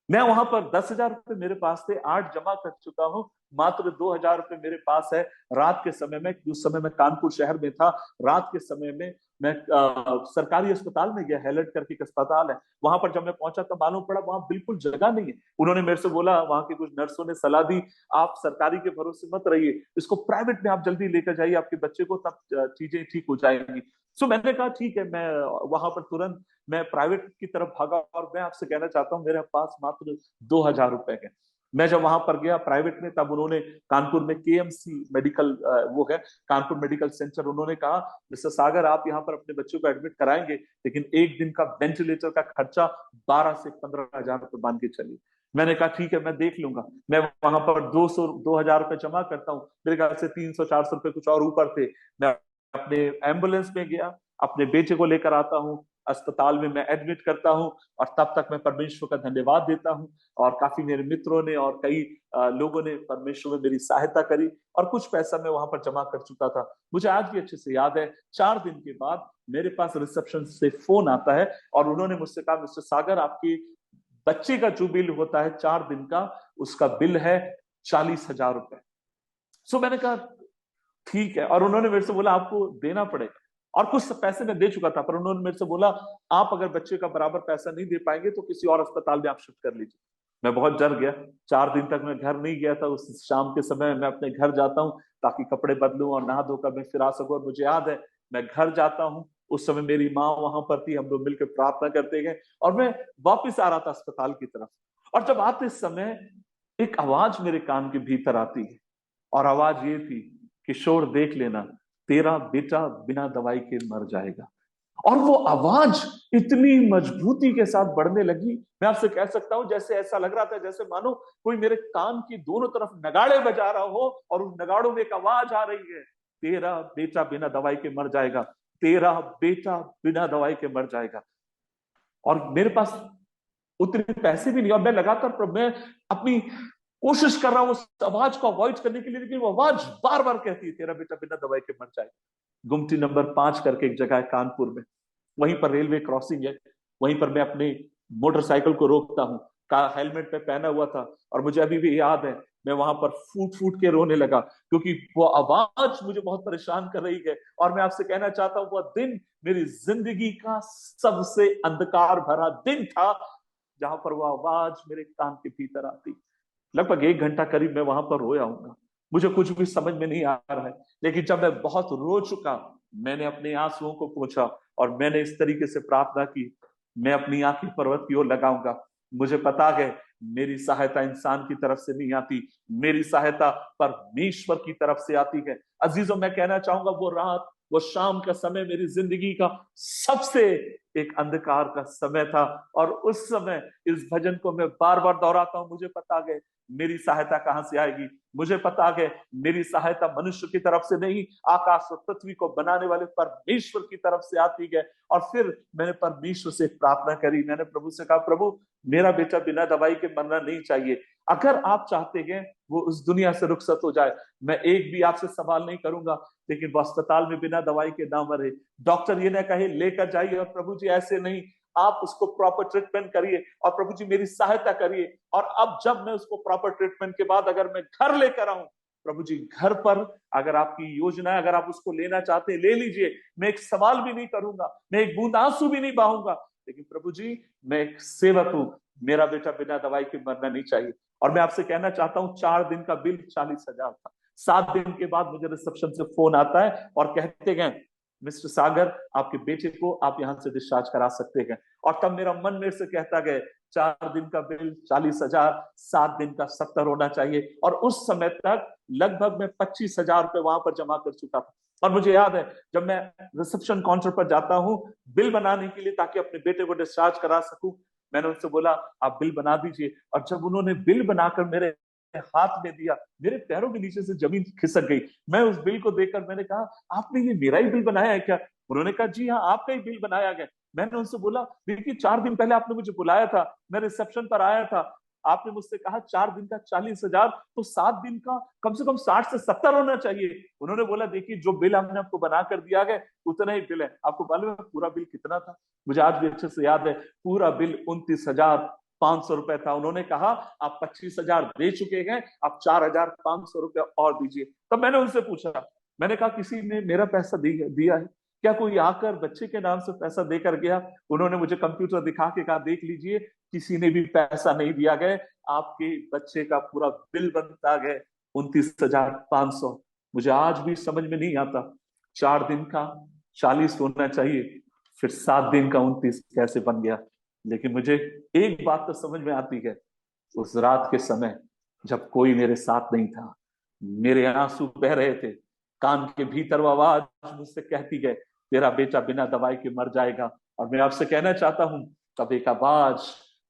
मैं वहां पर 10 हजार रुपए मेरे पास थे, 8 जमा कर चुका हूं, मात्र 2 हजार रुपए मेरे पास है। रात के समय में, उस समय मैं कानपुर शहर में था, रात के समय में मैं सरकारी अस्पताल में गया, हेलट करके एक अस्पताल है, वहां पर जब मैं पहुंचा तब मालूम पड़ा वहां बिल्कुल जगह नहीं है। उन्होंने मेरे से बोला, वहां की कुछ नर्सों ने सलाह दी आप सरकारी के भरोसे मत रहिए, इसको प्राइवेट में आप जल्दी लेकर जाइए आपके बच्चे को, तब चीजें ठीक हो जाएंगी। मैंने कहा ठीक है, मैं वहां पर तुरंत मैं प्राइवेट की तरफ भागा। और मैं आपसे कहना चाहता हूँ मेरे पास मात्र 2 हजार रुपए है। मैं जब वहां पर गया प्राइवेट में, तब उन्होंने कानपुर में केएमसी मेडिकल, वो है कानपुर मेडिकल सेंटर, उन्होंने कहा मिस्टर सागर आप यहाँ पर अपने बच्चों को एडमिट कराएंगे, लेकिन एक दिन का वेंटिलेटर का खर्चा 12 से 15 हजार रुपए मान के चलिए। मैंने कहा ठीक है मैं देख लूंगा। मैं वहां पर 200-2 हजार रुपए जमा करता हूँ, मेरे ख्याल से 300-400 रुपए कुछ और ऊपर थे। मैं अपने एम्बुलेंस में गया, अपने बेटे को लेकर आता हूँ, अस्पताल में मैं एडमिट करता हूँ, और तब तक मैं परमेश्वर का धन्यवाद देता हूँ। और काफी मेरे मित्रों ने और कई लोगों ने परमेश्वर में मेरी सहायता करी, और कुछ पैसा मैं वहां पर जमा कर चुका था। मुझे आज भी अच्छे से याद है, 4 दिन के बाद मेरे पास रिसेप्शन से फोन आता है, और उन्होंने मुझसे कहा मिस्टर सागर आपके बच्चे का जो बिल होता है 4 दिन का, उसका बिल है 40 हजार रुपए। मैंने कहा ठीक है, और उन्होंने मेरे से बोला आपको देना पड़ेगा। और कुछ पैसे मैं दे चुका था, पर उन्होंने मेरे से बोला आप अगर बच्चे का बराबर पैसा नहीं दे पाएंगे तो किसी और अस्पताल में आप शिफ्ट कर लीजिए। मैं बहुत डर गया। 4 दिन तक मैं घर नहीं गया था। उस शाम के समय मैं अपने घर जाता हूँ ताकि कपड़े बदलूं और नहा धोकर मैं फिर आ सकूं। और मुझे याद है मैं घर जाता हूँ, उस समय मेरी माँ वहां पर थी, हम लोग मिलकर प्रार्थना करते गए और मैं वापिस आ रहा था अस्पताल की तरफ। और जब आते समय एक आवाज मेरे कान के भीतर आती है और आवाज ये थी, किशोर देख लेना, तेरा बेटा बिना दवाई के मर जाएगा। और वो आवाज इतनी मजबूती के साथ बढ़ने लगी, मैं आपसे कह सकता हूं जैसे ऐसा लग रहा था जैसे मानो कोई मेरे कान की दोनों तरफ नगाड़े बजा रहा हो और उन नगाड़ों में एक आवाज आ रही है, तेरा बेटा बिना दवाई के मर जाएगा, तेरा बेटा बिना दवाई के मर जाएगा। और मेरे पास उतने पैसे भी नहीं, और मैं लगातार मैं अपनी कोशिश कर रहा हूं उस आवाज को अवॉइड करने के लिए, लेकिन वो आवाज बार बार कहती है तेरा बेटा बिना दवाई के मर जाएगा। गुमटी नंबर 5 करके एक जगह है कानपुर में, वहीं पर रेलवे क्रॉसिंग है, वहीं पर मैं अपने मोटरसाइकिल को रोकता हूँ, का हेलमेट पे पहना हुआ था और मुझे अभी भी याद है मैं वहां पर फूट फूट के रोने लगा क्योंकि वो आवाज मुझे बहुत परेशान कर रही है। और मैं आपसे कहना चाहता हूँ वह दिन मेरी जिंदगी का सबसे अंधकार भरा दिन था जहां पर वो आवाज मेरे कान के भीतर आती। लगभग 1 घंटा करीब मैं वहां पर रोया हूंगा, मुझे कुछ भी समझ में नहीं आ रहा है। लेकिन जब मैं बहुत रो चुका, मैंने अपने आंसुओं को पोंछा और मैंने इस तरीके से प्रार्थना की, मैं अपनी आंखें पर्वत की ओर लगाऊंगा। मुझे पता है मेरी सहायता इंसान की तरफ से नहीं आती, मेरी सहायता परमेश्वर की तरफ से आती है। अजीजों, मैं कहना चाहूंगा वो रात, वो शाम का समय मेरी जिंदगी का सबसे एक अंधकार का समय था। और उस समय इस भजन को मैं बार बार दोहराता हूं, मुझे पता है मेरी सहायता कहां से आएगी। मुझे पता है मेरी सहायता मनुष्य की तरफ से नहीं, आकाश और पृथ्वी को बनाने वाले परमेश्वर की तरफ से आती है। और फिर मैंने परमेश्वर से प्रार्थना करी, मैंने प्रभु से कहा, प्रभु मेरा बेटा बिना दवाई के मरना नहीं चाहिए, अगर आप चाहते हैं वो उस दुनिया से रुखसत हो जाए, मैं एक भी आपसे सवाल नहीं करूंगा, लेकिन वो अस्पताल में बिना दवाई के ना मरे, डॉक्टर ये ना कहे लेकर जाइए, और प्रभु जी ऐसे नहीं, आप उसको प्रॉपर ट्रीटमेंट करिए और प्रभु जी मेरी सहायता करिए। और अब जब मैं उसको प्रॉपर ट्रीटमेंट के बाद अगर मैं घर लेकर आऊं, प्रभु जी घर पर अगर आपकी योजना है, अगर आप उसको लेना चाहते हैं ले लीजिए, मैं एक सवाल भी नहीं करूंगा, मैं एक बूंद आंसू भी नहीं बहाऊंगा, लेकिन प्रभु जी मैं एक सेवक हूं, मेरा बेटा बिना दवाई के मरना नहीं चाहिए। और मैं आपसे कहना चाहता हूं 4 दिन का बिल 40,000 था। 7 दिन के बाद मुझे रिसेप्शन से फोन आता है और कहते हैं, मिस्टर सागर आपके बेटे को आप यहां से डिस्चार्ज करा सकते हैं। और तब मेरा मन मेरे से कहता गया 4 दिन का बिल 40,000, 7 दिन का 70 होना चाहिए। और उस समय तक लगभग मैं 25,000 रुपए वहां पर जमा कर चुका था। और मुझे याद है जब मैं रिसेप्शन काउंटर पर जाता हूँ बिल बनाने के लिए ताकि अपने बेटे को डिस्चार्ज करा सकूं, मैंने उनसे बोला आप बिल बना दीजिए। और जब उन्होंने बिल बनाकर मेरे हाथ में दिया, मेरे पैरों के नीचे से जमीन खिसक गई। मैं उस बिल को देखकर मैंने कहा आपने ये मेरा ही बिल बनाया है क्या? उन्होंने कहा जी हाँ आपका ही बिल बनाया गया। मैंने उनसे बोला देखिए 4 दिन पहले आपने मुझे बुलाया था, मैं रिसेप्शन पर आया था, आपने मुझसे कहा 4 दिन का 40,000, तो 7 दिन का कम से कम 60 से 70 होना चाहिए। उन्होंने बोला देखिए जो बिल हमने आपको बना कर दिया गया उतना ही बिल है। आपको मालूम है पूरा बिल कितना था? मुझे आज भी अच्छे से याद है, पूरा बिल 29,500 रुपए था। उन्होंने कहा आप 25,000 दे चुके हैं, आप 4,500 रुपए और दीजिए। तब मैंने उनसे पूछा, मैंने कहा किसी ने मेरा पैसा दिया है क्या? कोई आकर बच्चे के नाम से पैसा देकर गया? उन्होंने मुझे कंप्यूटर दिखा के कहा देख लीजिए किसी ने भी पैसा नहीं दिया गया, आपके बच्चे का पूरा बिल बनता गया 29,500। मुझे आज भी समझ में नहीं आता 4 दिन का 40 होना चाहिए, फिर 7 दिन का 29 कैसे बन गया। लेकिन मुझे एक बात तो समझ में आती है, उस रात के समय जब कोई मेरे साथ नहीं था, मेरे आंसू बह रहे थे, कान के भीतर वो आवाज मुझसे कहती है तेरा बेटा बिना दवाई के मर जाएगा। और मैं आपसे कहना चाहता हूं तब एक आवाज,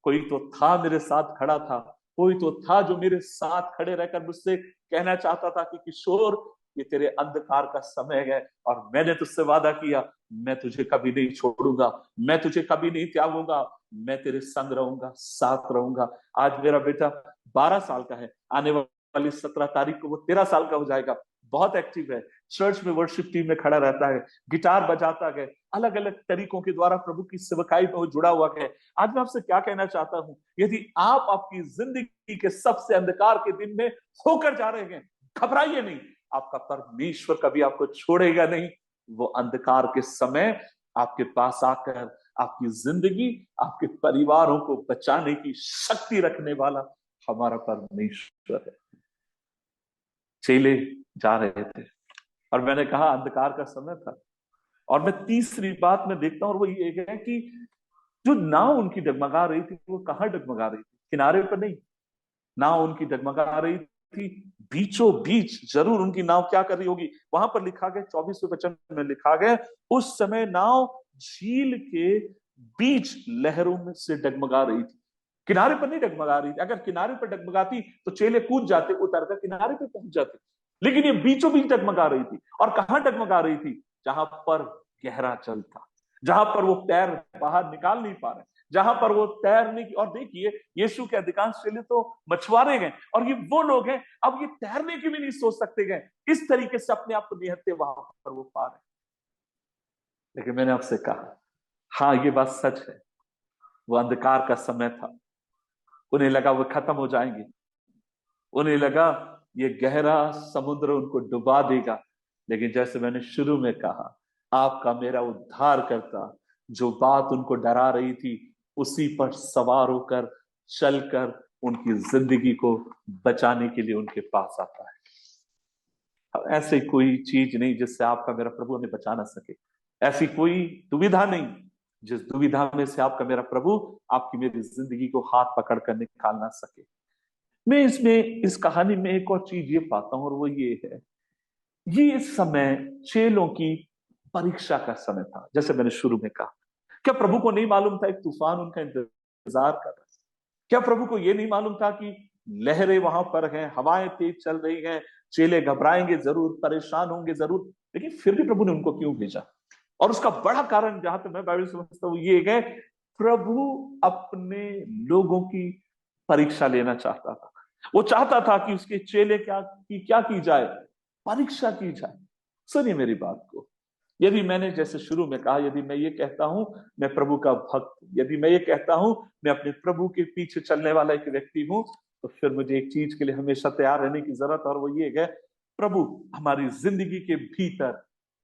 कोई तो था मेरे साथ खड़ा था, कोई तो था जो मेरे साथ खड़े रहकर मुझसे कहना चाहता था कि किशोर ये तेरे अंधकार का समय है और मैंने तुझसे वादा किया मैं तुझे कभी नहीं छोड़ूंगा, मैं तुझे कभी नहीं त्यागूंगा, मैं तेरे संग रहूंगा, साथ रहूंगा। आज मेरा बेटा 12 साल का है, आने वाली 17 तारीख को वो 13 साल का हो जाएगा। बहुत एक्टिव है, चर्च में वर्शिप टीम में खड़ा रहता है, गिटार बजाता है, अलग अलग तरीकों के द्वारा प्रभु की सेवकाई में वो जुड़ा हुआ है। आज मैं आपसे क्या कहना चाहता हूं, यदि आप आपकी जिंदगी के सबसे अंधकार के दिन में होकर जा रहे हैं, घबराइए नहीं, आपका परमेश्वर कभी आपको छोड़ेगा नहीं, वो अंधकार के समय आपके पास आकर आपकी जिंदगी, आपके परिवारों को बचाने की शक्ति रखने वाला हमारा परमेश्वर है। चेले जा रहे थे और मैंने कहा अंधकार का समय था। और मैं तीसरी बात मैं देखता हूं और वो ये है कि जो नाव उनकी डगमगा रही थी वो कहां डगमगा रही थी? किनारे पर नहीं। नाव उनकी डगमगा रही थी बीचों बीच। जरूर उनकी नाव क्या कर रही होगी? वहां पर लिखा गया 24वें वचन में लिखा गया, उस समय नाव झील के बीच लहरों में से डगमगा रही थी। किनारे पर नहीं डगमगा रही थी। अगर किनारे पर डगमगाती तो चेले कूद जाते, उतरकर किनारे पे पहुंच जाते, लेकिन ये बीचों बीच डगमगा रही थी। और कहां डगमगा रही थी? जहां पर गहरा जल था, जहां पर वो पैर बाहर निकाल नहीं पा रहे, जहां पर वो तैरने की। और देखिए यीशु के अधिकांश चेले तो मछुआरे गए और ये वो लोग हैं अब ये तैरने की भी नहीं सोच सकते गए, इस तरीके से अपने आप को निहत्ते वहां पर वो पा रहे। लेकिन मैंने आपसे कहा हाँ ये बात सच है, वो अंधकार का समय था। उन्हें लगा वो खत्म हो जाएंगे, उन्हें लगा ये गहरा समुद्र उनको डुबा देगा। लेकिन जैसे मैंने शुरू में कहा, आपका मेरा उद्धार करता जो बात उनको डरा रही थी उसी पर सवार होकर चलकर उनकी जिंदगी को बचाने के लिए उनके पास आता है। अब ऐसी कोई चीज नहीं जिससे आपका मेरा प्रभु हमें बचा ना सके। ऐसी कोई दुविधा नहीं जिस दुविधा में से आपका मेरा प्रभु आपकी मेरी जिंदगी को हाथ पकड़ कर निकाल ना सके। मैं इसमें इस कहानी में एक और चीज ये पाता हूं और वो ये है, ये समय चेलों की परीक्षा का समय था। जैसे मैंने शुरू में कहा, क्या प्रभु को नहीं मालूम था एक तूफान उनका इंतजार कर रहा है? क्या प्रभु को यह नहीं मालूम था कि लहरें वहां पर हैं, हवाएं तेज चल रही हैं, चेले घबराएंगे जरूर, परेशान होंगे जरूर, लेकिन फिर भी प्रभु ने उनको क्यों भेजा? और उसका बड़ा कारण जहां तक मैं बाइबल समझता हूं ये है, प्रभु अपने लोगों की परीक्षा लेना चाहता था। वो चाहता था कि उसके चेले क्या की जाए? परीक्षा की जाए। सुनिए मेरी बात को, यदि मैंने जैसे शुरू में कहा, यदि मैं ये कहता हूं मैं प्रभु का भक्त, यदि मैं ये कहता हूं मैं अपने प्रभु के पीछे चलने वाला एक व्यक्ति हूं, तो फिर मुझे एक चीज के लिए हमेशा तैयार रहने की जरूरत, और वो ये है, प्रभु हमारी जिंदगी के भीतर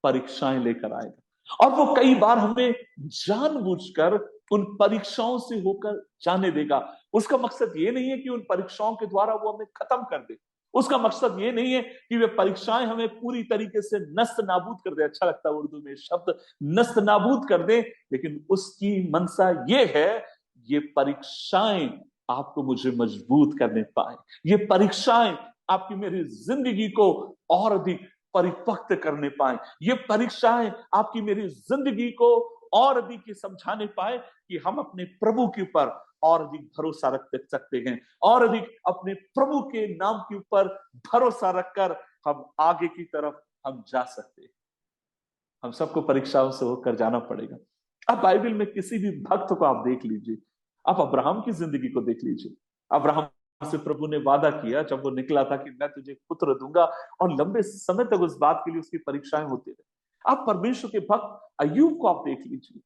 परीक्षाएं लेकर आएगा। और वो कई बार हमें जानबूझकर उन परीक्षाओं से होकर जाने देगा। उसका मकसद ये नहीं है कि उन परीक्षाओं के द्वारा वो हमें खत्म कर दे। उसका मकसद ये नहीं है कि वे परीक्षाएं हमें पूरी तरीके से नस्त नाबूद कर दे। अच्छा लगता है उर्दू में शब्द नस्त नाबूद कर दे, लेकिन उसकी मनसा ये है, ये परीक्षाएं आपको मुझे मजबूत करने पाए, ये परीक्षाएं आपकी मेरी जिंदगी को और अधिक परिपक्व करने पाए, ये परीक्षाएं आपकी मेरी जिंदगी को और अधिक ये समझाने पाए कि हम अपने प्रभु के ऊपर और अधिक भरोसा रख सकते हैं, और अधिक अपने प्रभु के नाम के ऊपर भरोसा रखकर हम आगे की तरफ हम जा सकते हैं। हम सबको परीक्षाओं से होकर जाना पड़ेगा। अब बाइबल में किसी भी भक्त को आप देख लीजिए, आप अब्राहम की जिंदगी को देख लीजिए। अब्राहम से प्रभु ने वादा किया जब वो निकला था कि मैं तुझे पुत्र दूंगा, और लंबे समय तक उस बात के लिए उसकी परीक्षाएं होती रही। आप परमेश्वर के भक्त अय्यूब को आप देख लीजिए,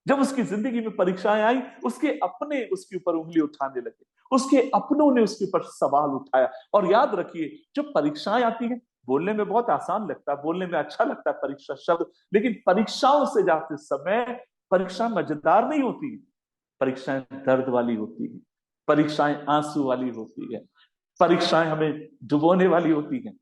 जब उसकी जिंदगी में परीक्षाएं आई, उसके अपने उसके ऊपर उंगली उठाने लगे, उसके अपनों ने उसके ऊपर सवाल उठाया। और याद रखिए, जब परीक्षाएं आती हैं, बोलने में बहुत आसान लगता है, बोलने में अच्छा लगता है परीक्षा शब्द, लेकिन परीक्षाओं से जाते समय परीक्षा मजेदार नहीं होती। परीक्षाएं दर्द वाली होती है, परीक्षाएं आंसू वाली होती है, परीक्षाएं हमें डुबोने वाली होती हैं।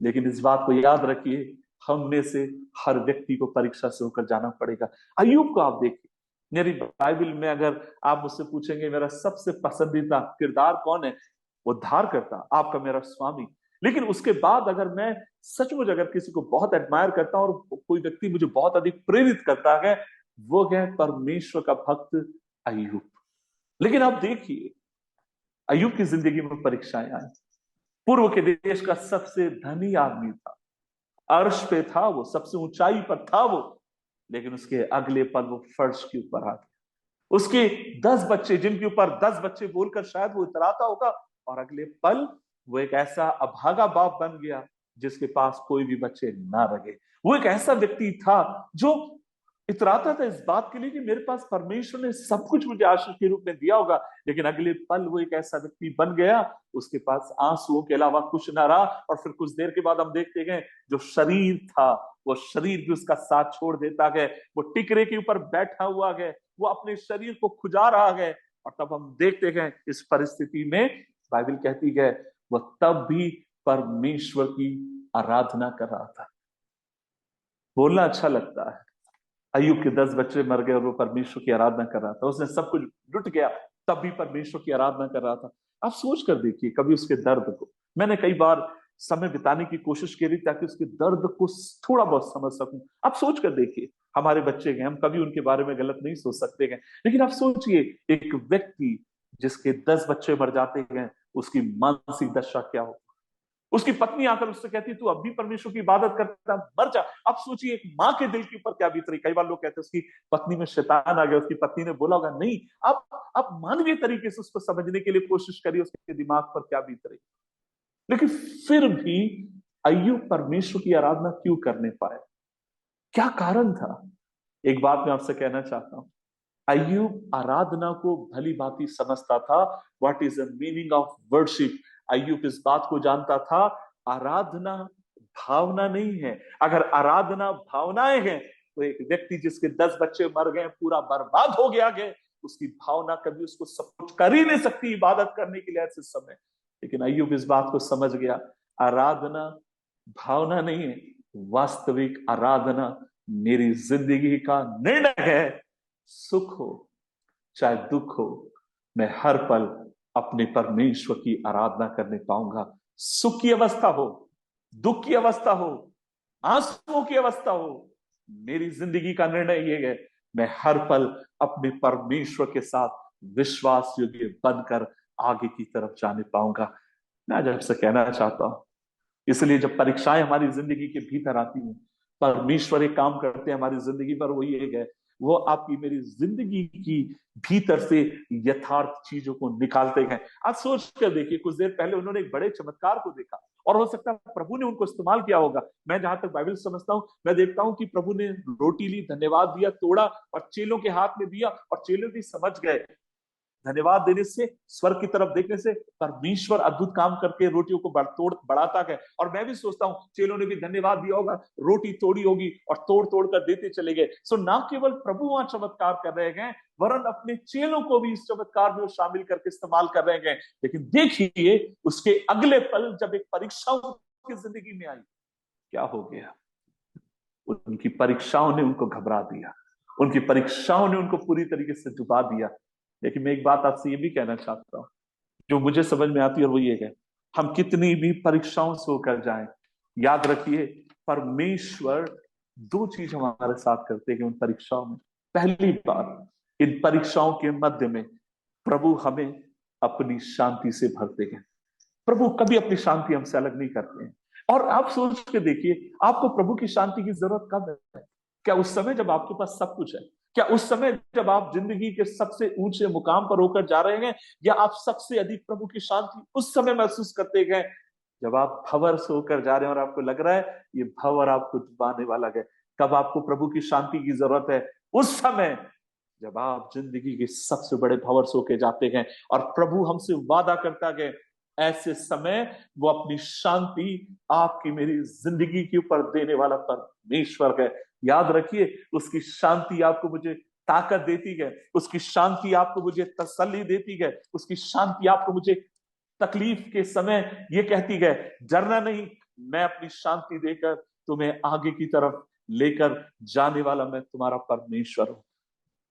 लेकिन इस बात को याद रखिए, हम में से हर व्यक्ति को परीक्षा से होकर जाना पड़ेगा। अय्यूब को आप देखिए, मेरी बाइबल में अगर आप मुझसे पूछेंगे मेरा सबसे पसंदीदा किरदार कौन है, उद्धार करता आपका मेरा स्वामी। लेकिन उसके बाद अगर मैं सचमुच अगर किसी को बहुत एडमायर करता हूं और कोई व्यक्ति मुझे बहुत अधिक प्रेरित करता है, वो है परमेश्वर का भक्त अय्यूब। लेकिन आप देखिए, अय्यूब की जिंदगी में परीक्षाएं आई। पूर्व के देश का सबसे धनी आदमी था, अर्श पे था वो, सबसे ऊंचाई पर था वो, लेकिन उसके अगले पल वो फर्श के ऊपर आ गया। उसके 10 बच्चे, जिनके ऊपर 10 बच्चे बोलकर शायद वो इतराता होगा, और अगले पल वो एक ऐसा अभागा बाप बन गया जिसके पास कोई भी बच्चे ना रहे। वो एक ऐसा व्यक्ति था जो इतराता था इस बात के लिए कि मेरे पास परमेश्वर ने सब कुछ मुझे आशीष के रूप में दिया होगा, लेकिन अगले पल वो एक ऐसा व्यक्ति बन गया, उसके पास आंसुओं के अलावा कुछ ना रहा। और फिर कुछ देर के बाद हम देखते गए जो शरीर था वो शरीर भी उसका साथ छोड़ देता गया, वो टिकरे के ऊपर बैठा हुआ गया, वो अपने शरीर को खुजा रहा गया। और तब हम देखते गए इस परिस्थिति में बाइबल कहती है वो तब भी परमेश्वर की आराधना कर रहा था। बोलना अच्छा लगता है, अय्यूब के 10 बच्चे मर गए और वो परमेश्वर की आराधना कर रहा था, उसने सब कुछ लुट गया, तब भी परमेश्वर की आराधना कर रहा था। आप सोच कर देखिए कभी उसके दर्द को, मैंने कई बार समय बिताने की कोशिश करी ताकि उसके दर्द को थोड़ा बहुत समझ सकूं। आप सोच कर देखिए, हमारे बच्चे हैं, हम कभी उनके बारे में गलत नहीं सोच सकते हैं, लेकिन आप सोचिए एक व्यक्ति जिसके 10 बच्चे मर जाते हैं, उसकी मानसिक दशा क्या हो। उसकी पत्नी आकर उससे कहती तू अब भी परमेश्वर की इबादत करता, मर जा। अब सोचिए एक माँ के दिल के ऊपर क्या बीत रही। कई बार लोग कहते हैं उसकी पत्नी में शैतान आ गया, उसकी पत्नी ने बोला होगा नहीं, आप मानवीय तरीके से उसको समझने के लिए कोशिश करिए उसके दिमाग पर क्या बीत रही। लेकिन फिर भी अय्यूब परमेश्वर की आराधना क्यों करने पाए, क्या कारण था। एक बात मैं आपसे कहना चाहता हूं, अय्यूब आराधना को भली भांति समझता था। What is the meaning of worship. Ayyub इस बात को जानता था, आराधना भावना नहीं है। अगर आराधना भावनाएं हैं तो एक व्यक्ति जिसके 10 बच्चे मर गए, पूरा बर्बाद हो गया है, उसकी भावना कभी उसको सपोर्ट कर ही नहीं सकती इबादत करने के लिए ऐसे समय। लेकिन अय्यूब इस बात को समझ गया, आराधना भावना नहीं है, वास्तविक आराधना मेरी जिंदगी का निर्णय है। सुख हो चाहे दुख हो, मैं हर पल अपने परमेश्वर की आराधना करने पाऊंगा। सुख की अवस्था हो, दुख की अवस्था हो, आंसुओं की अवस्था हो, मेरी जिंदगी का निर्णय यह है, मैं हर पल अपने परमेश्वर के साथ विश्वास योग्य बनकर आगे की तरफ जाने पाऊंगा। मैं आज आपसे कहना चाहता हूं, इसलिए जब परीक्षाएं हमारी जिंदगी के भीतर आती हैं, परमेश्वर एक काम करते हैं हमारी जिंदगी पर, वो ये है, वो आपकी मेरी जिंदगी की भीतर से यथार्थ चीजों को निकालते हैं। आप सोच कर देखिए, कुछ देर पहले उन्होंने एक बड़े चमत्कार को देखा और हो सकता है प्रभु ने उनको इस्तेमाल किया होगा। मैं जहां तक बाइबल समझता हूं, मैं देखता हूं कि प्रभु ने रोटी ली, धन्यवाद दिया, तोड़ा और चेलों के हाथ में दिया, और चेलों भी समझ गए। धन्यवाद देने से, स्वर्ग की तरफ देखने से परमेश्वर अद्भुत काम करके रोटियों को बढ़ाता है। और मैं भी सोचता हूं चेलों ने भी धन्यवाद दिया होगा, रोटी तोड़ी होगी और तोड़ तोड़ कर देते चले गए। सो ना केवल प्रभु वहां चमत्कार कर रहे हैं, वरन अपने चेलों को भी इस चमत्कार में शामिल करके इस्तेमाल कर रहे हैं। लेकिन देखिए उसके अगले पल जब एक परीक्षा की जिंदगी में आई, क्या हो गया। उनकी परीक्षाओं ने उनको घबरा दिया, उनकी परीक्षाओं ने उनको पूरी तरीके से डुबा दिया। लेकिन मैं एक बात आपसे ये भी कहना चाहता हूं जो मुझे समझ में आती है, और वो ये है, हम कितनी भी परीक्षाओं से होकर जाएं, याद रखिए परमेश्वर 2 चीज हमारे साथ करते हैं उन परीक्षाओं में। पहली बात, इन परीक्षाओं के मध्य में प्रभु हमें अपनी शांति से भरते हैं। प्रभु कभी अपनी शांति हमसे अलग नहीं करते हैं। और आप सोच के देखिए, आपको प्रभु की शांति की जरूरत कब है। क्या उस समय जब आपके पास सब कुछ है, क्या उस समय जब आप जिंदगी के सबसे ऊंचे मुकाम पर होकर जा रहे हैं, या आप सबसे अधिक प्रभु की शांति उस समय महसूस करते हैं जब आप भंवर से होकर जा रहे हैं और आपको लग रहा है ये भंवर आपको डुबाने वाला है। कब आपको प्रभु की शांति की जरूरत है? उस समय जब आप जिंदगी के सबसे बड़े भंवर से होकर जाते हैं और प्रभु हमसे वादा करता है, ऐसे समय वो अपनी शांति आपकी मेरी जिंदगी के ऊपर देने वाला परमेश्वर है। याद रखिए, उसकी शांति आपको मुझे ताकत देती है, उसकी शांति आपको मुझे तसल्ली देती है, उसकी शांति आपको मुझे तकलीफ के समय ये कहती है डरना नहीं, मैं अपनी शांति देकर तुम्हें आगे की तरफ लेकर जाने वाला मैं तुम्हारा परमेश्वर हूं।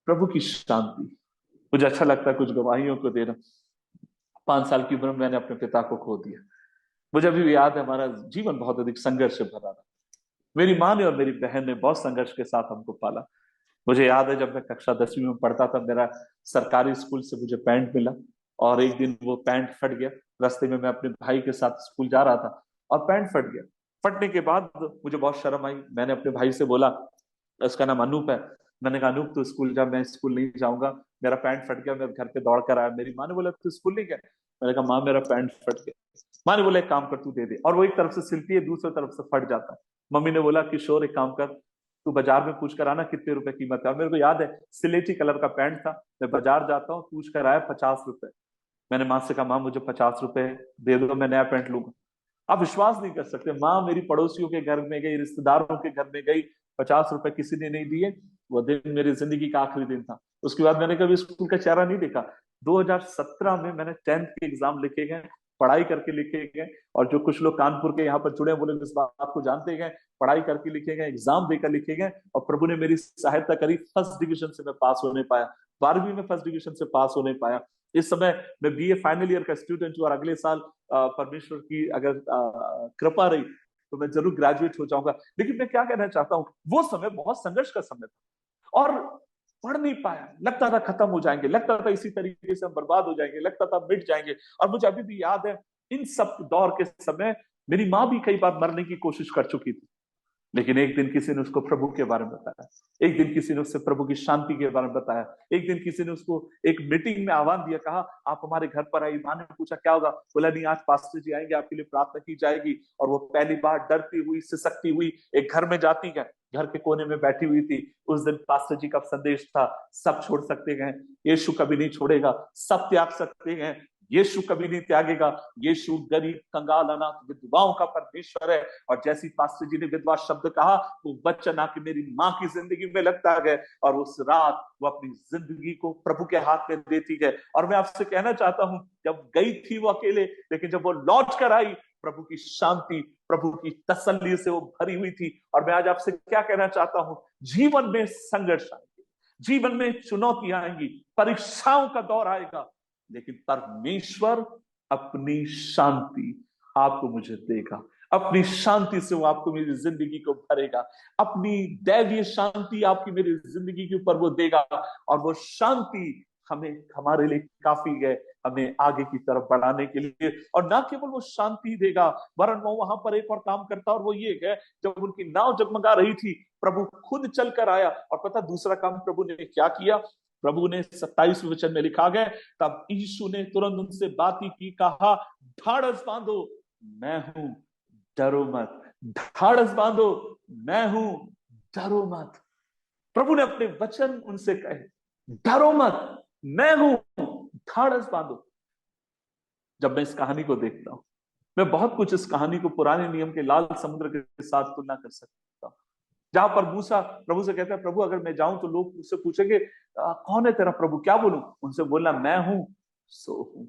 प्रभु की शांति। मुझे अच्छा लगता है कुछ गवाहियों को देना। 5 साल की उम्र में मैंने अपने पिता को खो दिया। मुझे अभी भी याद है, हमारा जीवन बहुत अधिक संघर्ष से भरा था। मेरी माँ ने और मेरी बहन ने बहुत संघर्ष के साथ हमको पाला। मुझे याद है जब मैं कक्षा 10वीं में पढ़ता था, मेरा सरकारी स्कूल से मुझे पैंट मिला और एक दिन वो पैंट फट गया। रास्ते में मैं अपने भाई के साथ स्कूल जा रहा था और पैंट फट गया। फटने के बाद मुझे बहुत शर्म आई। मैंने अपने भाई से बोला, उसका नाम अनूप है, मैंने कहा अनूप तू स्कूल जा, मैं स्कूल नहीं जाऊंगा, मेरा पैंट फट गया। मैं घर पे दौड़ कर आया, मेरी माँ ने बोला तू स्कूल नहीं गया। मैंने कहा माँ मेरा पैंट फट गया। माँ ने बोला एक काम कर तू दे दे, और वो एक तरफ से सिलती है दूसरी तरफ से फट जाता है। मम्मी ने बोला किशोर एक काम कर, तू बाजार में पूछ कर आना कितने रुपए कीमत है। और मेरे को याद है सिलेटी कलर का पैंट था, मैं बाजार जाता हूँ, पूछ कर आया 50 रुपए। मैंने माँ से कहा, माँ मुझे 50 रुपए दे दो, मैं नया पैंट लूंगा। आप विश्वास नहीं कर सकते, माँ मेरी पड़ोसियों के घर में गई, रिश्तेदारों के घर में गई, 50 रुपए किसी ने नहीं दिए। वो दिन मेरी जिंदगी का आखिरी दिन था। उसके बाद मैंने कभी स्कूल का चेहरा नहीं देखा। 2017 में मैंने 10th के एग्जाम लिखे गए, पढ़ाई करके लिखे गए। और जो कुछ लोग कानपुर के यहाँ पर जुड़े हैं, वो लोग इस बात को जानते गए, पढ़ाई करके लिखे गए, एग्जाम देकर लिखे गए, और प्रभु ने मेरी सहायता करी। फर्स्ट डिवीजन से मैं पास होने पाया, 12वीं में फर्स्ट डिवीजन से पास होने पाया। इस समय मैं बीए फाइनल ईयर का स्टूडेंट हूँ, और अगले साल परमेश्वर की अगर कृपा रही तो मैं जरूर ग्रेजुएट हो जाऊंगा। लेकिन मैं क्या कहना चाहता हूँ, वो समय बहुत संघर्ष का समय था, और पढ़ नहीं पाया। लगता था खत्म हो जाएंगे, लगता था इसी तरीके से हम बर्बाद हो जाएंगे, लगता था मिट जाएंगे। और मुझे अभी भी याद है, इन सब दौर के समय मेरी माँ भी कई बार मरने की कोशिश कर चुकी थी। लेकिन एक दिन किसी ने उसको प्रभु के बारे में बताया, एक दिन किसी ने उससे प्रभु की शांति के बारे में बताया, एक दिन किसी ने उसको एक मीटिंग में आह्वान दिया, कहा आप हमारे घर पर आई। माँ ने पूछा क्या होगा, बोला नहीं आज पास्टर जी आएंगे, आपके लिए प्रार्थना की जाएगी। और वो पहली बार डरती हुई, सिसकती हुई एक घर में जाती है, घर के कोने में बैठी हुई थी। उस दिन पास्टर जी का संदेश था, सब छोड़ सकते हैं, यीशु कभी नहीं छोड़ेगा, सब त्याग सकते हैं, यीशु कभी नहीं त्यागेगा, यीशु गरीब कंगाल अनाथ विधवाओं का परमेश्वर है। और जैसी पास्टर जी ने विधवा शब्द कहा, वो वचन आके मेरी माँ की जिंदगी में लगता है, और उस रात वो अपनी जिंदगी को प्रभु के हाथ में देती है। और मैं आपसे कहना चाहता हूं, जब गई थी वो अकेले, लेकिन जब वो लौट कर आई, प्रभु की शांति, प्रभु की तसल्ली से वो भरी हुई थी। और मैं आज आपसे क्या कहना चाहता हूं, जीवन में संघर्ष आएंगे, जीवन में चुनौतियां आएंगी, परीक्षाओं का दौर आएगा, लेकिन परमेश्वर अपनी शांति आपको मुझे देगा। अपनी शांति से वो आपको मेरी जिंदगी को भरेगा, अपनी दैवीय शांति आपकी मेरी जिंदगी के ऊपर वो देगा। और वो शांति हमें, हमारे लिए काफी है, हमें आगे की तरफ बढ़ाने के लिए। और ना केवल वो शांति देगा, वरन वो वहां पर एक और काम करता, और वो ये है, जब उनकी नाव जगमगा रही थी, प्रभु खुद चलकर आया। और पता दूसरा काम प्रभु ने क्या किया, प्रभु ने 27वें वचन में लिखा गया, तब यीशु ने तुरंत उनसे बात की, कहा ढाढ़स बांधो, मैं हूं, डरो मत। ढाढ़स बांधो, मैं हूं, डरो मत। प्रभु ने अपने वचन उनसे कहे, डरो मत, मैं हूं, ढाढ़स बांधो। जब मैं इस कहानी को देखता हूं, मैं बहुत कुछ इस कहानी को पुराने नियम के लाल समुद्र के साथ तुलना कर सकता हूं, जहां पर मूसा प्रभु से कहता है, प्रभु अगर मैं जाऊं तो लोग मुझसे पूछेंगे कौन है तेरा प्रभु, क्या बोलूं? उनसे बोलना मैं हूं सो हूं।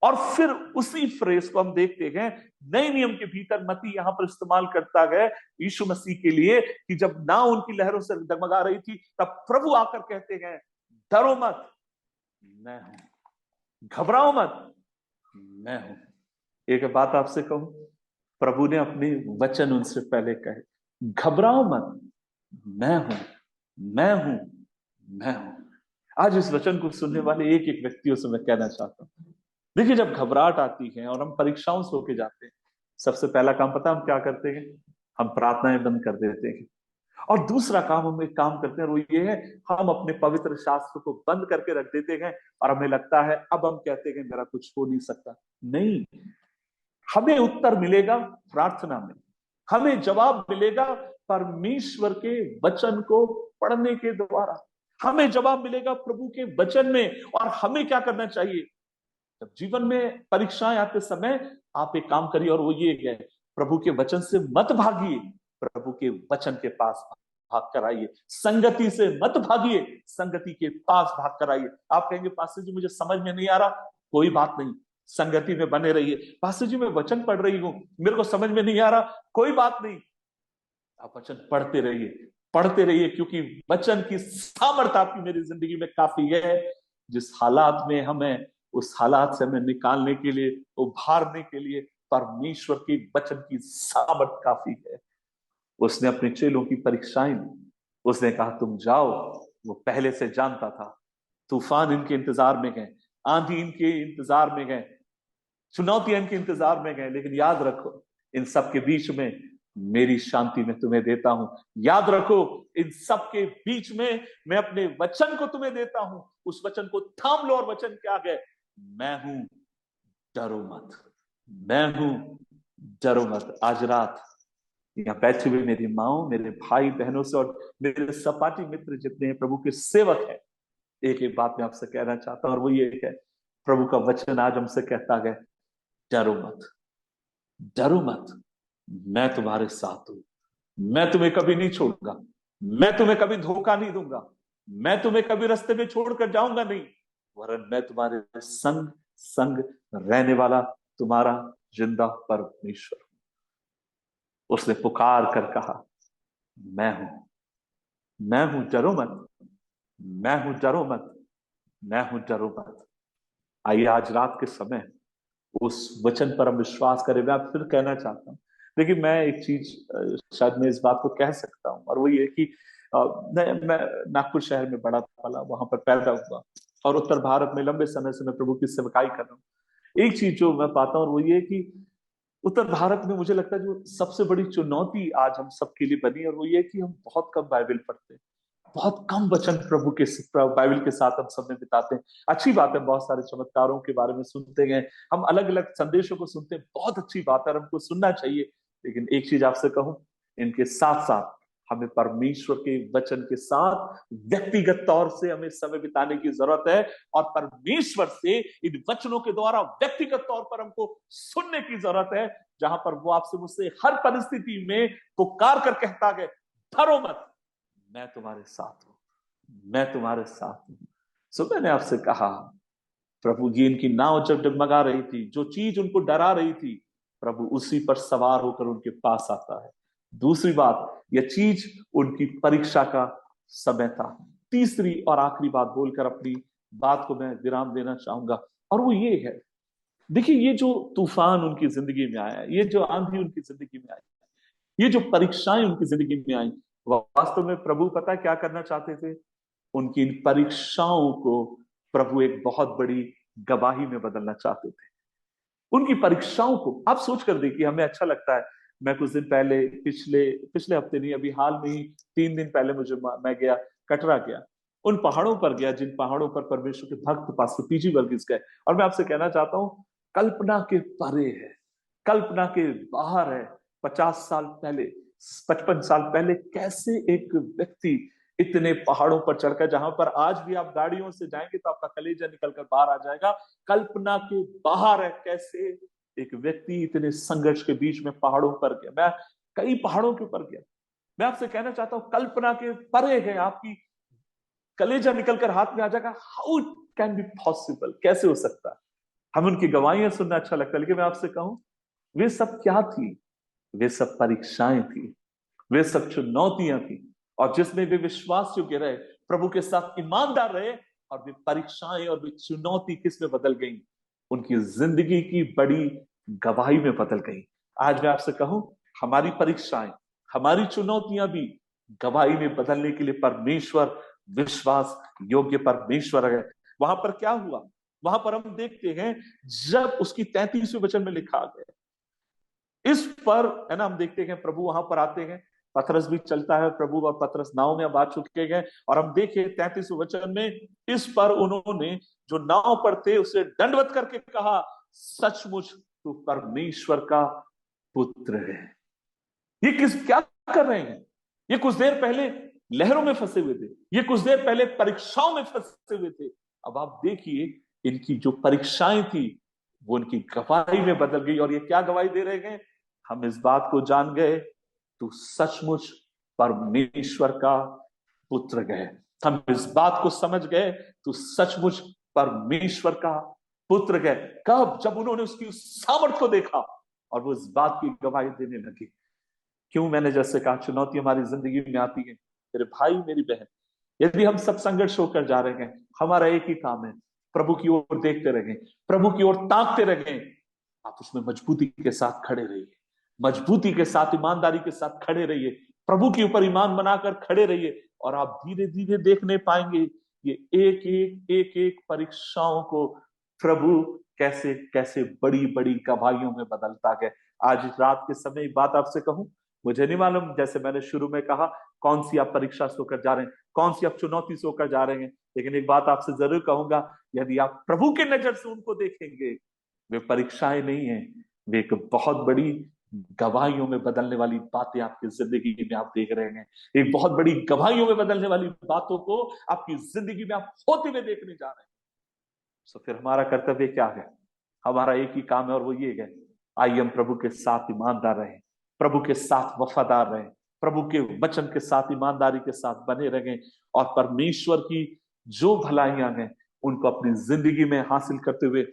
और फिर उसी फ्रेज को हम देखते हैं नए नियम के भीतर मती यहां पर इस्तेमाल करता है यीशु मसीह के लिए, कि जब नाव उनकी लहरों से डगमगा रही थी, तब प्रभु आकर कहते हैं, डरो मत, मैं हूं, घबराओ मत, मैं हूं। एक बात आपसे कहूं, प्रभु ने अपने वचन उनसे पहले कहे, घबराओ मत, मैं हूं, मैं हूं, मैं हूं। आज इस वचन को सुनने वाले एक एक व्यक्तियों से मैं कहना चाहता हूं, देखिए जब घबराहट आती है और हम परीक्षाओं से होके जाते हैं, सबसे पहला काम पता हम क्या करते हैं, हम प्रार्थनाएं बंद कर देते हैं। और दूसरा काम हम एक काम करते हैं, वो ये है, हम अपने पवित्र शास्त्र को बंद करके रख देते हैं, और हमें लगता है, अब हम कहते हैं मेरा कुछ हो नहीं सकता। नहीं, हमें उत्तर मिलेगा प्रार्थना में, हमें जवाब मिलेगा परमेश्वर के वचन को पढ़ने के द्वारा, हमें जवाब मिलेगा प्रभु के वचन में। और हमें क्या करना चाहिए, जब जीवन में परीक्षाएं आते समय आप एक काम करिए, और वो ये है, प्रभु के वचन से मत भागिए, प्रभु के वचन के पास भाग कर आइए। संगति से मत भागिए, संगति के पास भाग कर आइए। आप कहेंगे पास्टर जी मुझे समझ में नहीं आ रहा, कोई बात नहीं, संगति में बने रहिए। पास्टर जी मैं वचन पढ़ रही हूं, मेरे को समझ में नहीं आ रहा, कोई बात नहीं, आप वचन पढ़ते रहिए, पढ़ते रहिए, क्योंकि वचन की सामर्थ्य आपकी मेरी जिंदगी में काफी है। जिस हालात में हमें, उस हालात से हमें निकालने के लिए, उभारने के लिए परमेश्वर की वचन की सामर्थ काफी है। उसने अपने चेलों की परीक्षाएं ली, उसने कहा तुम जाओ। वो पहले से जानता था, तूफान इनके इंतजार में गए, आंधी इनके इंतजार में गए, चुनौतियां इनके इंतजार में गए, लेकिन याद रखो इन सब के बीच में मेरी शांति मैं तुम्हें देता हूं। याद रखो इन सब के बीच में मैं अपने वचन को तुम्हें देता हूं। उस वचन को थाम लो, और वचन क्या है, मैं हूं, डरो मत, मैं हूं, डरो मत। आज रात यहाँ बैठे हुए मेरी माओ, मेरे भाई बहनों से और मेरे सपाटी मित्र जितने हैं प्रभु के सेवक हैं, एक एक बात मैं आपसे कहना चाहता हूं, और वो ये है, प्रभु का वचन आज हमसे कहता है, डरो मत, डरो मत, मैं तुम्हारे साथ हूं, मैं तुम्हें कभी नहीं छोड़ूंगा, मैं तुम्हें कभी धोखा नहीं दूंगा, मैं तुम्हें कभी रास्ते में छोड़कर जाऊंगा नहीं, वरन मैं तुम्हारे संग संग रहने वाला तुम्हारा जिंदा परमेश्वर हूं। उसने पुकार कर कहा, मैं हूं, मैं हूं, डरो मत, मैं हूं, डरो मत, मैं हूं, डरो मत। आइए आज रात के समय उस वचन पर हम विश्वास करें। मैं आप फिर कहना चाहता हूं, देखिए मैं एक चीज शायद मैं इस बात को कह सकता हूं, और वो ये कि मैं नागपुर शहर में बड़ा पला, वहां पर पैदा हुआ, और उत्तर भारत में लंबे समय से मैं प्रभु की सेवकाई कर रहा हूँ। एक चीज जो मैं पाता हूँ वो ये कि उत्तर भारत में मुझे लगता है जो सबसे बड़ी चुनौती आज हम सबके लिए बनी, और वो ये कि हम बहुत कम बाइबल पढ़ते हैं, बहुत कम वचन प्रभु के बाइबल के साथ हम समय बिताते हैं। अच्छी बात है, बहुत सारे चमत्कारों के बारे में सुनते हैं, हम अलग अलग संदेशों को सुनते हैं, बहुत अच्छी बात है, हमको सुनना चाहिए। लेकिन एक चीज आपसे कहूं, इनके साथ साथ हमें परमेश्वर के वचन के साथ व्यक्तिगत तौर से हमें समय बिताने की जरूरत है, और परमेश्वर से इन वचनों के द्वारा व्यक्तिगत तौर पर हमको सुनने की जरूरत है, जहां पर वो आपसे मुझसे हर परिस्थिति में पुकार कर कहता है, डरो मत, मैं तुम्हारे साथ हूं, मैं तुम्हारे साथ हूं। सो मैंने आपसे कहा, प्रभु जी इनकी नाव जब डगमगा रही थी, जो चीज उनको डरा रही थी, प्रभु उसी पर सवार होकर उनके पास आता है। दूसरी बात, यह चीज उनकी परीक्षा का समय था। तीसरी और आखिरी बात बोलकर अपनी बात को मैं विराम देना चाहूंगा, और वो ये है, देखिए ये जो तूफान उनकी जिंदगी में आया, ये जो आंधी उनकी जिंदगी में आई, ये जो परीक्षाएं उनकी जिंदगी में आई, वास्तव में प्रभु पता है क्या करना चाहते थे? उनकी इन परीक्षाओं को प्रभु एक बहुत बड़ी गवाही में बदलना चाहते थे। उनकी परीक्षाओं को आप सोच कर देखिए, हमें अच्छा लगता है। मैं कुछ दिन पहले, पिछले पिछले हफ्ते नहीं, अभी हाल में ही 3 दिन पहले मैं गया, कटरा गया, उन पहाड़ों पर गया जिन पहाड़ों पर परमेश्वर के भक्त पास्टर पीजी वर्गीस गए। और मैं आपसे कहना चाहता हूं, कल्पना के परे है, कल्पना के बाहर है। 50 साल पहले, 55 साल पहले कैसे एक व्यक्ति इतने पहाड़ों पर चढ़कर, जहां पर आज भी आप गाड़ियों से जाएंगे तो आपका कलेजा निकलकर बाहर आ जाएगा, कल्पना के बाहर है कैसे एक व्यक्ति इतने संघर्ष के बीच में पहाड़ों पर गया। मैं कई पहाड़ों के ऊपर गया, मैं आपसे कहना चाहता हूं कल्पना के परे है, आपकी कलेजा निकलकर हाथ में आ जाएगा। How it can be possible, कैसे हो सकता है? हम उनकी गवाहियां सुनना अच्छा लगता है, लेकिन मैं आपसे कहूं, वे सब क्या थी? वे सब परीक्षाएं थी, वे सब चुनौतियां थी, और जिसमें वे विश्वास योग्य रहे, प्रभु के साथ ईमानदार रहे, और वे परीक्षाएं और वे चुनौती किस में बदल गई? उनकी जिंदगी की बड़ी गवाही में बदल गई। आज मैं आपसे कहूं, हमारी परीक्षाएं, हमारी चुनौतियां भी गवाही में बदलने के लिए परमेश्वर विश्वास योग्य परमेश्वर है। वहां पर क्या हुआ? वहां पर हम देखते हैं, जब उसकी 33वें वचन में लिखा गया, इस पर है ना, हम देखते हैं प्रभु वहां पर आते हैं, पतरस भी चलता है, प्रभु और पतरस नाव में अब आ चुके हैं, और हम देखें 33वें वचन में, इस पर उन्होंने जो नाव पर थे उसे दंडवत करके कहा, सचमुच तू परमेश्वर का पुत्र है। ये क्या कर रहे हैं? ये कुछ देर पहले लहरों में फंसे हुए थे, ये कुछ देर पहले परीक्षाओं में फंसे हुए थे। अब आप देखिए, इनकी जो परीक्षाएं थी वो उनकी गवाही में बदल गई, और ये क्या गवाही दे रहे हैं? हम इस बात को जान गए, तू सचमुच परमेश्वर का पुत्र है। हम इस बात को समझ गए, तू सचमुच परमेश्वर का पुत्र है। कब? जब उन्होंने उसकी सामर्थ को देखा और वो इस बात की गवाही देने लगे। क्यों? मैंने जैसे कहा, चुनौती हमारी जिंदगी में आती है, मेरे भाई मेरी बहन, यदि हम सब संघर्ष होकर जा रहे हैं, हमारा एक ही काम है, प्रभु की ओर देखते रहें, प्रभु की ओर ताकते रहें। आप उसमें मजबूती के साथ खड़े रहिए, मजबूती के साथ, ईमानदारी के साथ खड़े रहिए, प्रभु के ऊपर ईमान बनाकर खड़े रहिए, और आप धीरे धीरे देखने पाएंगे ये एक परीक्षाओं को प्रभु कैसे कैसे बड़ी बड़ी गवाहियों में बदलता है। आज रात के समय एक बात आपसे कहूं, मुझे नहीं मालूम, जैसे मैंने शुरू में कहा, कौन सी आप परीक्षा से होकर जा रहे हैं, कौन सी आप चुनौती से होकर जा रहे हैं, लेकिन एक बात आपसे जरूर कहूंगा, यदि आप प्रभु के नजर से उनको देखेंगे, वे परीक्षाएं नहीं है, वे एक बहुत बड़ी गवाहियों में बदलने वाली बातें आपकी जिंदगी में आप देख रहे हैं। एक बहुत बड़ी गवाहियों में बदलने वाली बातों को आपकी जिंदगी में आप होते हुए देखने जा रहे हैं। तो फिर हमारा कर्तव्य क्या है? हमारा एक ही काम है और वो ये है, आइए हम प्रभु के साथ ईमानदार रहें, प्रभु के साथ वफादार रहें, प्रभु के वचन के साथ ईमानदारी के साथ बने रहें और परमेश्वर की जो भलाइयां हैं उनको अपनी जिंदगी में हासिल करते हुए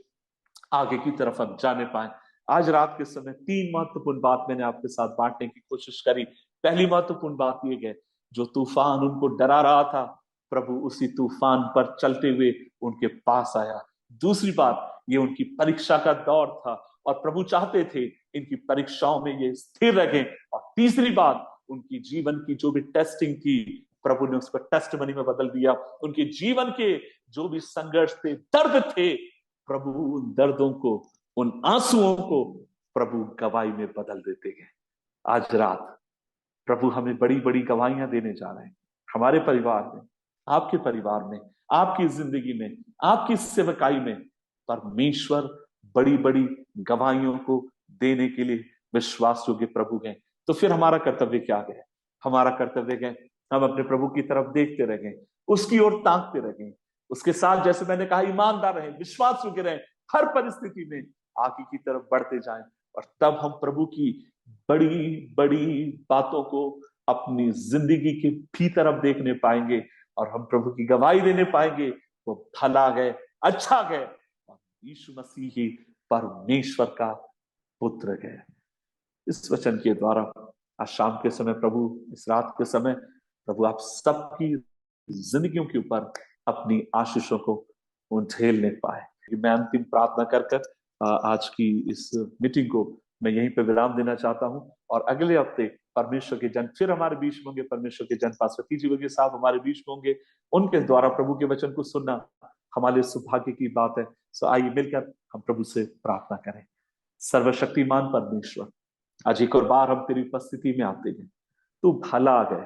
आगे की तरफ हम जाने पाए। आज रात के समय 3 महत्वपूर्ण बात मैंने आपके साथ बांटने की कोशिश करी। पहली महत्वपूर्ण बात यह है, जो तूफान उनको डरा रहा था, प्रभु उसी तूफान पर चलते हुए उनके पास आया। दूसरी बात, ये उनकी परीक्षा का दौर था और प्रभु चाहते थे इनकी परीक्षाओं में ये स्थिर रहें। और तीसरी बात, उनकी जीवन की जो भी टेस्टिंग थी, प्रभु ने उसको टेस्टमनी में बदल दिया। उनके जीवन के जो भी संघर्ष थे, दर्द थे, प्रभु उन दर्दों को, उन आंसुओं को प्रभु गवाही में बदल देते हैं। आज रात प्रभु हमें बड़ी बड़ी गवाहियां देने जा रहे हैं। हमारे परिवार में, आपके परिवार में, आपकी जिंदगी में, आपकी सेवकाई में परमेश्वर बड़ी बड़ी गवाहियों को देने के लिए विश्वास योग्य प्रभु हैं। तो फिर हमारा कर्तव्य क्या है? हमारा कर्तव्य है हम अपने प्रभु की तरफ देखते रहें, उसकी ओर ताकते रहें, उसके साथ, जैसे मैंने कहा, ईमानदार रहें, विश्वास योग्य रहें, हर परिस्थिति में आगे की तरफ बढ़ते जाएं। और तब हम प्रभु की बड़ी बड़ी बातों को अपनी जिंदगी के भीतर अब देखने पाएंगे और हम प्रभु की गवाही देने पाएंगे। वो भला है, अच्छा है और यीशु मसीह ही परमेश्वर का पुत्र है। इस वचन के द्वारा आज शाम के समय प्रभु, इस रात के समय प्रभु आप सबकी जिंदगियों के ऊपर अपनी आशीषों को झेलने पाए। मैं अंतिम प्रार्थना कर कर आज की इस मीटिंग को मैं यहीं पे विराम देना चाहता हूं। और अगले हफ्ते परमेश्वर के जन फिर हमारे बीच में होंगे। परमेश्वर के जन पास्टर पीजी वर्गीय साहब हमारे बीच में होंगे। उनके द्वारा प्रभु के वचन को सुनना हमारे लिए सौभाग्य की बात है। सो आइए मिलकर हम प्रभु से प्रार्थना करें। सर्वशक्तिमान परमेश्वर, आज एक और बार हम तेरी उपस्थिति में आते हैं। तू भला है,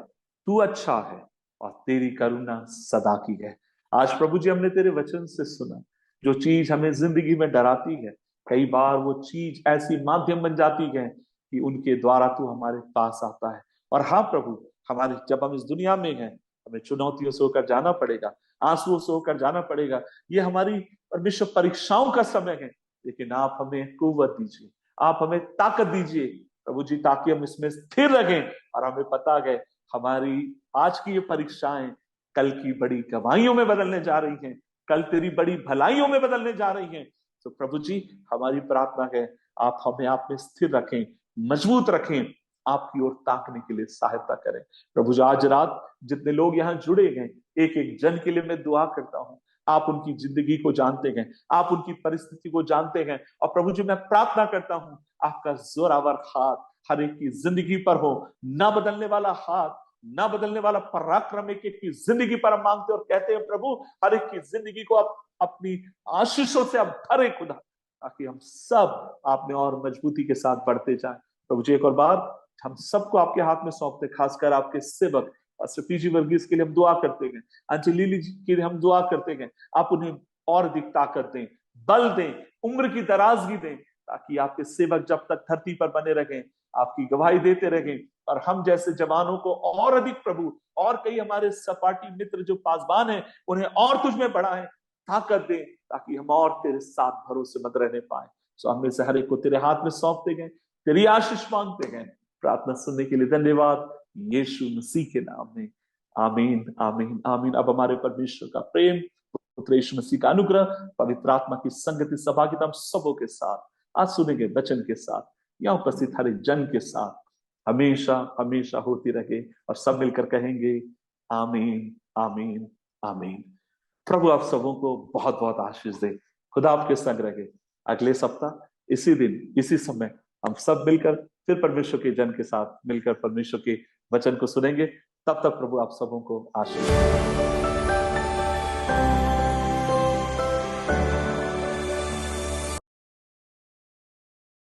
तू अच्छा है और तेरी करुणा सदा की है। आज प्रभु जी हमने तेरे वचन से सुना, जो चीज हमें जिंदगी में डराती है, कई बार वो चीज ऐसी माध्यम बन जाती है कि उनके द्वारा तू हमारे पास आता है। और हाँ प्रभु, हमारे जब हम इस दुनिया में हैं, हमें चुनौतियों से होकर जाना पड़ेगा, आंसुओं से होकर जाना पड़ेगा। ये हमारी परमेश्वर परीक्षाओं का समय है, लेकिन आप हमें कुव्वत दीजिए, आप हमें ताकत दीजिए प्रभु जी, ताकि हम इसमें स्थिर रहें। और हमें पता है हमारी आज की ये परीक्षाएं कल की बड़ी गवाहियों में बदलने जा रही हैं, कल तेरी बड़ी भलाइयों में बदलने जा रही हैं। तो प्रभु जी, हमारी प्रार्थना है आप हमें आप में स्थिर रखें, मजबूत रखें, आपकी ओर ताकने के लिए सहायता करें। प्रभु जी, आज रात जितने लोग यहाँ जुड़े हैं, एक एक जन के लिए मैं दुआ करता हूँ। आप उनकी जिंदगी को जानते हैं, आप उनकी परिस्थिति को जानते हैं। और प्रभु जी, मैं प्रार्थना करता हूँ आपका जोरावर हाथ हर एक की जिंदगी पर हो, ना बदलने वाला हाथ, ना बदलने वाला पराक्रम एक एक की जिंदगी पर हम मांगते और कहते हैं प्रभु, हर एक की जिंदगी को आप अपनी आशीषों से आप भरे खुदा, ताकि हम सब आप में और मजबूती के साथ बढ़ते जाएं। प्रभु जी, एक और बार हम सबको आपके हाथ में सौंपते, खासकर आपके सेवक पीजी वर्गीस के लिए हम दुआ करते हैं, अंजलि जी के लिए हम दुआ करते हैं। आप उन्हें और अधिक ताकत दें, बल दें, उम्र की दराजगी दें, ताकि आपके सेवक जब तक धरती पर बने रहें, आपकी गवाही देते रहें। और हम जैसे जवानों को और अधिक प्रभु, और कई हमारे सपाटी मित्र जो पासबान हैं, उन्हें और तुझ में बढ़ाएं, ताकत दे, ताकि हम और तेरे साथ भरोसेमंद रहने पाए। सो हम में से हर एक को तेरे हाथ में सौंपते गए, तेरी आशीष मांगते गए। प्रार्थना सुनने के लिए धन्यवाद, यीशु मसीह के नाम में, आमीन, आमीन, आमीन। अब हमारे परमेश्वर का प्रेम, पुत्र यीशु मसीह का अनुग्रह, पवित्र आत्मा की संगति, सहभागिता हम सबों के साथ, आज सुनेंगे वचन के साथ, यहाँ उपस्थित हर एक जन के साथ हमेशा हमेशा होती रहे। और सब मिलकर कहेंगे आमीन, आमीन, आमीन। प्रभु आप सबों को बहुत बहुत आशीष दे। खुदा आपके संग रहे। अगले सप्ताह इसी दिन इसी समय हम सब मिलकर फिर परमेश्वर के जन के साथ मिलकर परमेश्वर के वचन को सुनेंगे। तब तक प्रभु आप सबों को आशीष दे।